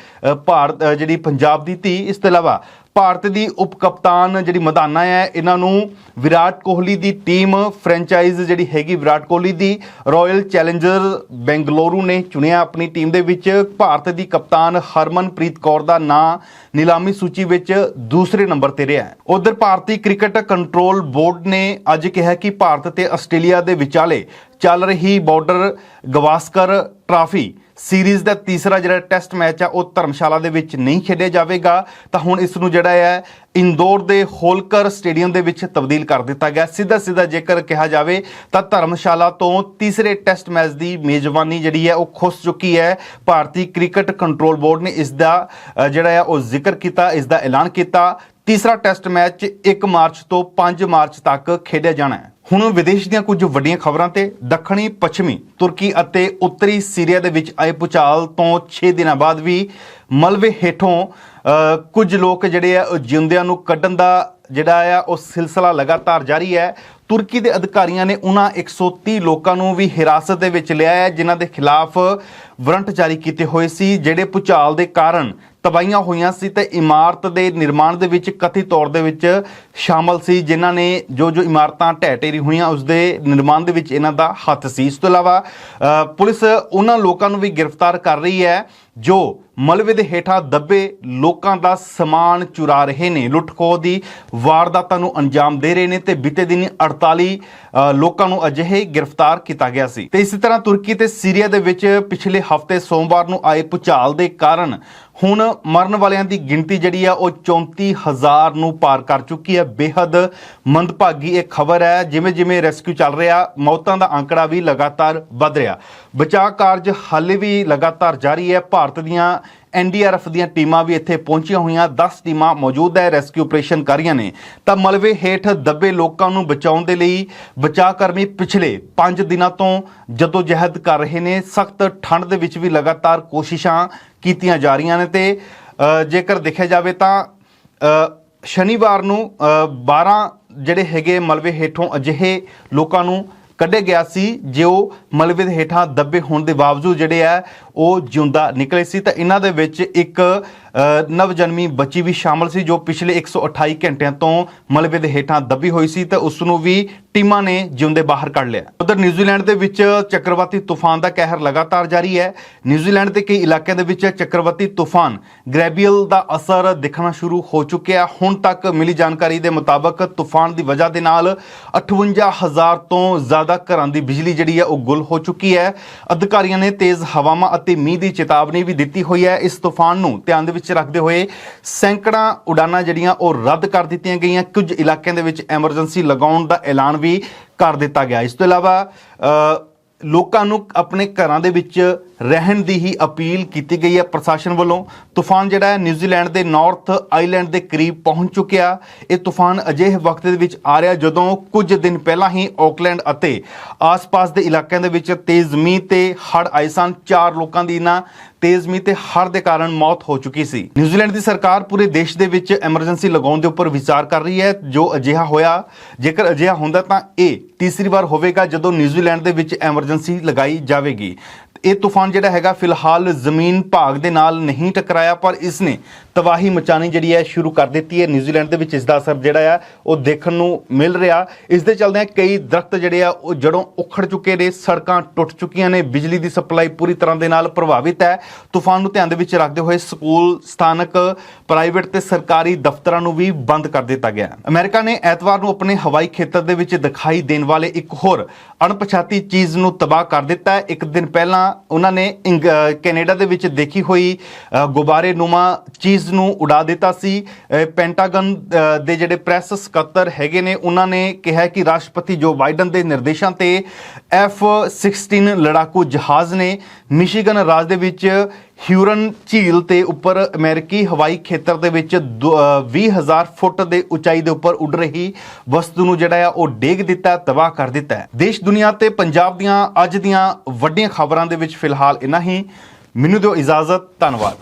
ਜਿਹੜੀ ਪੰਜਾਬ ਦੀ ਧੀ। ਇਸ ਤੋਂ ਇਲਾਵਾ ਭਾਰਤ ਦੀ ਉਪ ਕਪਤਾਨ ਜਿਹੜੀ ਮਦਾਨਾ ਹੈ, ਇਹਨਾਂ ਨੂੰ ਵਿਰਾਟ ਕੋਹਲੀ ਦੀ ਟੀਮ ਫਰੈਂਚਾਈਜ਼ ਜਿਹੜੀ ਹੈਗੀ ਵਿਰਾਟ ਕੋਹਲੀ ਦੀ ਰਾਇਲ ਚੈਲੰਜਰ ਬੈਂਗਲੁਰੂ ਨੇ ਚੁਣਿਆ ਆਪਣੀ ਟੀਮ ਦੇ ਵਿੱਚ। ਭਾਰਤ ਦੀ ਕਪਤਾਨ ਹਰਮਨਪ੍ਰੀਤ ਕੌਰ ਦਾ ਨਾਂ ਨਿਲਾਮੀ ਸੂਚੀ ਵਿੱਚ ਦੂਸਰੇ ਨੰਬਰ ਤੇ ਰਿਹਾ ਹੈ। ਉਧਰ ਭਾਰਤੀ ਕ੍ਰਿਕਟ ਕੰਟਰੋਲ ਬੋਰਡ ਨੇ ਅੱਜ ਕਿਹਾ ਕਿ ਭਾਰਤ ਤੇ ਆਸਟ੍ਰੇਲੀਆ ਦੇ ਵਿਚਾਲੇ ਚੱਲ ਰਹੀ ਬਾਰਡਰ ਗਵਾਸਕਰ ਟਰਾਫੀ ਸੀਰੀਜ਼ ਦਾ ਤੀਸਰਾ ਜਿਹੜਾ ਟੈਸਟ ਮੈਚ ਆ ਉਹ ਧਰਮਸ਼ਾਲਾ ਦੇ ਵਿੱਚ ਨਹੀਂ ਖੇਡਿਆ ਜਾਵੇਗਾ। ਤਾਂ ਹੁਣ ਇਸ ਨੂੰ ਜਿਹੜਾ ਹੈ ਇੰਦੌਰ ਦੇ ਹੋਲਕਰ ਸਟੇਡੀਅਮ ਦੇ ਵਿੱਚ ਤਬਦੀਲ ਕਰ ਦਿੱਤਾ ਗਿਆ। ਸਿੱਧਾ ਜੇਕਰ ਕਿਹਾ ਜਾਵੇ ਤਾਂ ਧਰਮਸ਼ਾਲਾ ਤੋਂ ਤੀਸਰੇ ਟੈਸਟ ਮੈਚ ਦੀ ਮੇਜ਼ਬਾਨੀ ਜਿਹੜੀ ਹੈ ਉਹ ਖੁੱਸ ਚੁੱਕੀ ਹੈ। ਭਾਰਤੀ ਕ੍ਰਿਕਟ ਕੰਟਰੋਲ ਬੋਰਡ ਨੇ ਇਸ ਦਾ ਜਿਹੜਾ ਹੈ ਉਹ ਜ਼ਿਕਰ ਕੀਤਾ, ਇਸ ਦਾ ਐਲਾਨ ਕੀਤਾ। ਤੀਸਰਾ ਟੈਸਟ ਮੈਚ 1 ਮਾਰਚ ਤੋਂ 5 ਮਾਰਚ ਤੱਕ ਖੇਡਿਆ ਜਾਣਾ ਹੈ। ਹੁਣ ਵਿਦੇਸ਼ ਦੀਆਂ ਕੁਝ ਵੱਡੀਆਂ ਖਬਰਾਂ ਤੇ ਦੱਖਣੀ ਪੱਛਮੀ ਤੁਰਕੀ ਅਤੇ ਉੱਤਰੀ ਸੀਰੀਆ ਦੇ ਵਿੱਚ ਆਏ ਭੂਚਾਲ ਤੋਂ 6 ਦਿਨਾਂ ਬਾਅਦ ਵੀ ਮਲਬੇ ਹੇਠੋਂ ਕੁਝ ਲੋਕ ਜਿਹੜੇ ਆ ਉਹ ਜਿਉਂਦਿਆਂ ਨੂੰ ਕੱਢਣ ਦਾ ਜਿਹੜਾ ਆ ਉਹ ਸਿਲਸਿਲਾ ਲਗਾਤਾਰ ਜਾਰੀ ਹੈ। ਤੁਰਕੀ ਦੇ ਅਧਿਕਾਰੀਆਂ ਨੇ ਉਹਨਾਂ 130 ਲੋਕਾਂ ਨੂੰ ਵੀ ਹਿਰਾਸਤ ਦੇ ਵਿੱਚ ਲਿਆ ਹੈ ਜਿਨ੍ਹਾਂ ਦੇ ਖਿਲਾਫ ਵਾਰੰਟ ਜਾਰੀ ਕੀਤੇ ਹੋਏ ਸੀ, ਜਿਹੜੇ ਭੂਚਾਲ ਦੇ ਕਾਰਨ ਤਬਾਹੀਆਂ ਹੋਈਆਂ ਸੀ ਤੇ ਇਮਾਰਤ ਦੇ ਨਿਰਮਾਣ ਦੇ ਵਿੱਚ ਕਥਿਤ ਤੌਰ ਦੇ ਵਿੱਚ ਸ਼ਾਮਲ ਸੀ, ਜਿਨ੍ਹਾਂ ਨੇ ਜੋ ਇਮਾਰਤਾਂ ਢਹਿ ਢੇਰੀ ਹੋਈਆਂ ਉਸ ਦੇ ਨਿਰਮਾਣ ਦੇ ਵਿੱਚ ਇਹਨਾਂ ਦਾ ਹੱਥ ਸੀ। ਇਸ ਤੋਂ ਇਲਾਵਾ ਪੁਲਿਸ ਉਹਨਾਂ ਲੋਕਾਂ ਨੂੰ ਵੀ ਗ੍ਰਿਫਤਾਰ ਕਰ ਰਹੀ ਹੈ ਜੋ ਮਲਬੇ ਦੇ ਹੇਠਾਂ ਦੱਬੇ ਲੋਕਾਂ ਦਾ ਸਮਾਨ ਚੁਰਾ ਰਹੇ ਨੇ, ਲੁੱਟ-ਖੋਹ ਦੀ ਵਾਰਦਾਤਾਂ ਨੂੰ ਅੰਜਾਮ ਦੇ ਰਹੇ ਨੇ ਤੇ ਬੀਤੇ ਦਿਨ 48 ਲੋਕਾਂ ਨੂੰ ਅਜਿਹੇ ਗ੍ਰਿਫਤਾਰ ਕੀਤਾ ਗਿਆ ਸੀ। ਤੇ ਇਸੇ ਤਰ੍ਹਾਂ ਤੁਰਕੀ ਤੇ ਸੀਰੀਆ ਦੇ ਵਿੱਚ ਪਿਛਲੇ ਹਫ਼ਤੇ ਸੋਮਵਾਰ ਨੂੰ ਆਏ ਭੂਚਾਲ ਦੇ ਕਾਰਨ ਹੁਣ ਮਰਨ ਵਾਲਿਆਂ ਦੀ ਗਿਣਤੀ ਜਿਹੜੀ ਆ ਉਹ 34,000 ਨੂੰ ਪਾਰ ਕਰ ਚੁੱਕੀ ਹੈ। ਬੇਹੱਦ ਮੰਦਭਾਗੀ ਇਹ ਖਬਰ ਹੈ। ਜਿਵੇਂ ਰੈਸਕਿਊ ਚੱਲ ਰਿਹਾ, ਮੌਤਾਂ ਦਾ ਅੰਕੜਾ ਵੀ ਲਗਾਤਾਰ ਵੱਧ ਰਿਹਾ। ਬਚਾਅ ਕਾਰਜ ਹਾਲੇ ਵੀ ਲਗਾਤਾਰ ਜਾਰੀ ਹੈ। ਭਾਰਤ ਦੀਆਂ NDRF ਦੀਆਂ ਟੀਮਾਂ ਵੀ ਇੱਥੇ ਪਹੁੰਚੀਆਂ ਹੋਈਆਂ, 10 ਟੀਮਾਂ ਮੌਜੂਦ ਹੈ, ਰੈਸਕਿਊ ਆਪਰੇਸ਼ਨ ਕਰ ਰਹੀਆਂ ਨੇ। ਤਾਂ ਮਲਬੇ ਹੇਠ ਦੱਬੇ ਲੋਕਾਂ ਨੂੰ ਬਚਾਉਣ ਦੇ ਲਈ ਬਚਾਅ ਕਰਮੀ ਪਿਛਲੇ 5 ਦਿਨਾਂ ਤੋਂ ਜਦੋਜਹਿਦ ਕਰ ਰਹੇ ਨੇ। ਸਖਤ ਠੰਡ ਦੇ ਵਿੱਚ ਵੀ ਲਗਾਤਾਰ ਕੋਸ਼ਿਸ਼ਾਂ ਕੀਤੀਆਂ ਜਾ ਰਹੀਆਂ ਨੇ ਤੇ ਜੇਕਰ ਦੇਖਿਆ ਜਾਵੇ ਤਾਂ ਸ਼ਨੀਵਾਰ ਨੂੰ 12 ਜਿਹੜੇ ਹੈਗੇ ਮਲਬੇ ਹੇਠੋਂ ਅਜਿਹੇ ਲੋਕਾਂ ਨੂੰ ਕੱਢਿਆ ਗਿਆ ਸੀ ਜੋ ਮਲਬੇ ਦੇ ਹੇਠਾਂ ਦੱਬੇ ਹੋਣ ਦੇ ਬਾਵਜੂਦ ਜਿਹੜੇ ਆ ਉਹ ਜਿਉਂਦਾ ਨਿਕਲੇ ਸੀ। ਤਾਂ ਇਹਨਾਂ ਦੇ ਵਿੱਚ ਇੱਕ ਨਵਜਨਮੀ ਬੱਚੀ ਵੀ ਸ਼ਾਮਲ ਸੀ ਜੋ ਪਿਛਲੇ 128 ਘੰਟਿਆਂ ਤੋਂ ਮਲਬੇ ਦੇ ਹੇਠਾਂ ਦੱਬੀ ਹੋਈ ਸੀ ਤੇ ਉਸ ਨੂੰ ਵੀ ਟੀਮਾਂ ਨੇ ਜਿਉਂਦੇ ਬਾਹਰ ਕੱਢ ਲਿਆ। ਉਧਰ ਨਿਊਜ਼ੀਲੈਂਡ ਦੇ ਵਿੱਚ ਚੱਕਰਵਾਤੀ ਤੂਫਾਨ ਦਾ ਕਹਿਰ ਲਗਾਤਾਰ ਜਾਰੀ ਹੈ। ਨਿਊਜ਼ੀਲੈਂਡ ਦੇ ਕਈ ਇਲਾਕਿਆਂ ਦੇ ਵਿੱਚ ਚੱਕਰਵਾਤੀ ਤੂਫਾਨ ਗ੍ਰੈਬੀਅਲ ਦਾ ਅਸਰ ਦਿਖਣਾ ਸ਼ੁਰੂ ਹੋ ਚੁੱਕਿਆ। ਹੁਣ ਤੱਕ ਮਿਲੀ ਜਾਣਕਾਰੀ ਦੇ ਮੁਤਾਬਕ ਤੂਫਾਨ ਦੀ ਵਜ੍ਹਾ ਦੇ ਨਾਲ 58,000 ਤੋਂ ਜ਼ਿਆਦਾ ਘਰਾਂ ਦੀ ਬਿਜਲੀ ਜਿਹੜੀ ਹੈ ਉਹ ਗੁੱਲ ਹੋ ਚੁੱਕੀ ਹੈ। ਅਧਿਕਾਰੀਆਂ ਨੇ ਤੇਜ਼ ਹਵਾਵਾਂ ਅਤੇ ਮੀਂਹ ਦੀ ਚੇਤਾਵਨੀ ਵੀ ਦਿੱਤੀ ਹੋਈ ਹੈ। ਇਸ ਤੂਫਾਨ ਨੂੰ ਧਿਆਨ ਦੇ ਵਿੱਚ ਰੱਖਦੇ ਹੋਏ ਸੈਂਕੜਾਂ ਉਡਾਨਾਂ ਜਿਹੜੀਆਂ ਉਹ ਰੱਦ ਕਰ ਦਿੱਤੀਆਂ ਗਈਆਂ। ਕੁਝ ਇਲਾਕਿਆਂ ਦੇ ਵਿੱਚ ਐਮਰਜੈਂਸੀ ਲਗਾਉਣ ਦਾ ਐਲਾਨ ਵੀ ਕਰ ਦਿੱਤਾ ਗਿਆ। ਇਸ ਤੋਂ ਇਲਾਵਾ ਲੋਕਾਂ ਨੂੰ ਆਪਣੇ ਘਰਾਂ ਦੇ ਵਿੱਚ ਰਹਿਣ ਦੀ ਹੀ ਅਪੀਲ ਕੀਤੀ ਗਈ ਹੈ ਪ੍ਰਸ਼ਾਸਨ ਵੱਲੋਂ। ਤੂਫਾਨ ਜਿਹੜਾ ਹੈ ਨਿਊਜ਼ੀਲੈਂਡ ਦੇ ਨਾਰਥ ਆਈਲੈਂਡ ਦੇ ਕਰੀਬ ਪਹੁੰਚ ਚੁੱਕਿਆ। ਇਹ ਤੂਫਾਨ ਅਜਿਹੇ ਵਕਤ ਦੇ ਵਿੱਚ ਆ ਰਿਹਾ ਜਦੋਂ ਕੁਝ ਦਿਨ ਪਹਿਲਾਂ ਹੀ ਆਕਲੈਂਡ ਅਤੇ ਆਸ-ਪਾਸ ਦੇ ਇਲਾਕਿਆਂ ਦੇ ਵਿੱਚ ਤੇਜ਼ ਮੀਂਹ ਤੇ ਹੜ੍ਹ ਆਏ ਸਨ। 4 ਲੋਕਾਂ ਦੀ ਇਹਨਾਂ ਤੇਜ਼ ਮੀਂਹ ਤੇ ਹੜ੍ਹ ਦੇ ਕਾਰਨ ਮੌਤ ਹੋ ਚੁੱਕੀ ਸੀ। ਨਿਊਜ਼ੀਲੈਂਡ ਦੀ ਸਰਕਾਰ ਪੂਰੇ ਦੇਸ਼ ਦੇ ਵਿੱਚ ਐਮਰਜੈਂਸੀ ਲਗਾਉਣ ਦੇ ਉੱਪਰ ਵਿਚਾਰ ਕਰ ਰਹੀ ਹੈ। ਜੋ ਅਜਿਹਾ ਹੋਇਆ, ਜੇਕਰ ਅਜਿਹਾ ਹੁੰਦਾ ਤਾਂ ਇਹ ਤੀਸਰੀ ਵਾਰ ਹੋਵੇਗਾ ਜਦੋਂ ਨਿਊਜ਼ੀਲੈਂਡ ਦੇ ਵਿੱਚ ਐਮਰਜੈਂਸੀ ਲਗਾਈ ਜਾਵੇਗੀ। ਇਹ ਤੂਫਾਨ ਜਿਹੜਾ ਹੈਗਾ ਫਿਲਹਾਲ ਜ਼ਮੀਨ ਭਾਗ ਦੇ ਨਾਲ ਨਹੀਂ ਟਕਰਾਇਆ, ਪਰ ਇਸ ਨੇ ਤਬਾਹੀ ਮਚਾਣੀ ਜਿਹੜੀ ਹੈ ਸ਼ੁਰੂ ਕਰ ਦਿੱਤੀ ਹੈ। ਨਿਊਜ਼ੀਲੈਂਡ ਦੇ ਵਿੱਚ ਇਸ ਦਾ ਅਸਰ ਜਿਹੜਾ ਆ ਉਹ ਦੇਖਣ ਨੂੰ ਮਿਲ ਰਿਹਾ। ਇਸ ਦੇ ਚੱਲਦਿਆਂ ਕਈ ਦਰਖਤ ਜਿਹੜੇ ਆ ਉਹ ਜੜੋਂ ਉਖੜ ਚੁੱਕੇ ਨੇ, ਸੜਕਾਂ ਟੁੱਟ ਚੁੱਕੀਆਂ ਨੇ, ਬਿਜਲੀ ਦੀ ਸਪਲਾਈ ਪੂਰੀ ਤਰ੍ਹਾਂ ਦੇ ਨਾਲ ਪ੍ਰਭਾਵਿਤ ਹੈ। ਤੂਫਾਨ ਨੂੰ ਧਿਆਨ ਦੇ ਵਿੱਚ ਰੱਖਦੇ ਹੋਏ ਸਕੂਲ, ਸਥਾਨਕ, ਪ੍ਰਾਈਵੇਟ ਤੇ ਸਰਕਾਰੀ ਦਫ਼ਤਰਾਂ ਨੂੰ ਵੀ ਬੰਦ ਕਰ ਦਿੱਤਾ ਗਿਆ। ਅਮਰੀਕਾ ਨੇ ਐਤਵਾਰ ਨੂੰ ਆਪਣੇ ਹਵਾਈ ਖੇਤਰ ਦੇ ਵਿੱਚ ਦਿਖਾਈ ਦੇਣ ਵਾਲੇ ਇੱਕ ਹੋਰ ਅਣਪਛਾਤੀ ਚੀਜ਼ ਨੂੰ ਤਬਾਹ ਕਰ ਦਿੱਤਾ ਹੈ। ਇੱਕ ਦਿਨ ਪਹਿਲਾਂ ਉਹਨਾਂ ਨੇ ਕੈਨੇਡਾ ਦੇ ਵਿੱਚ ਦੇਖੀ ਹੋਈ ਗੁਬਾਰੇ ਨੂਮਾ ਚੀਜ਼ ਨੂੰ ਉਡਾ ਦਿੱਤਾ ਸੀ। ਪੈਂਟਾਗਨ ਦੇ ਜਿਹੜੇ ਪ੍ਰੈਸ ਸਕੱਤਰ ਹੈਗੇ ਨੇ ਉਹਨਾਂ ਨੇ ਕਿਹਾ ਕਿ ਰਾਸ਼ਟਰਪਤੀ ਜੋ ਬਾਈਡਨ ਦੇ ਨਿਰਦੇਸ਼ਾਂ ਤੇ F-16 ਲੜਾਕੂ ਜਹਾਜ਼ ਨੇ ਮਿਸ਼ੀਗਨ ਰਾਜ ਦੇ ਵਿੱਚ ਹਿਊਰਨ ਝੀਲ ਤੇ ਉੱਪਰ ਅਮਰੀਕੀ ਹਵਾਈ ਖੇਤਰ ਦੇ ਵਿੱਚ 20,000 ਫੁੱਟ ਦੇ ਉਚਾਈ ਦੇ ਉੱਪਰ ਉੱਡ ਰਹੀ ਵਸਤੂ ਨੂੰ ਜਿਹੜਾ ਆ ਉਹ ਡੇਗ ਦਿੱਤਾ, ਤਬਾਹ ਕਰ ਦਿੱਤਾ ਹੈ। ਦੇਸ਼ ਦੁਨੀਆ ਤੇ ਪੰਜਾਬ ਦੀਆਂ ਅੱਜ ਦੀਆਂ ਵੱਡੀਆਂ ਖਬਰਾਂ ਦੇ ਵਿੱਚ ਫਿਲਹਾਲ ਇੰਨਾ ਹੀ। ਮੈਨੂੰ ਦਿਓ ਇਜਾਜ਼ਤ, ਧੰਨਵਾਦ।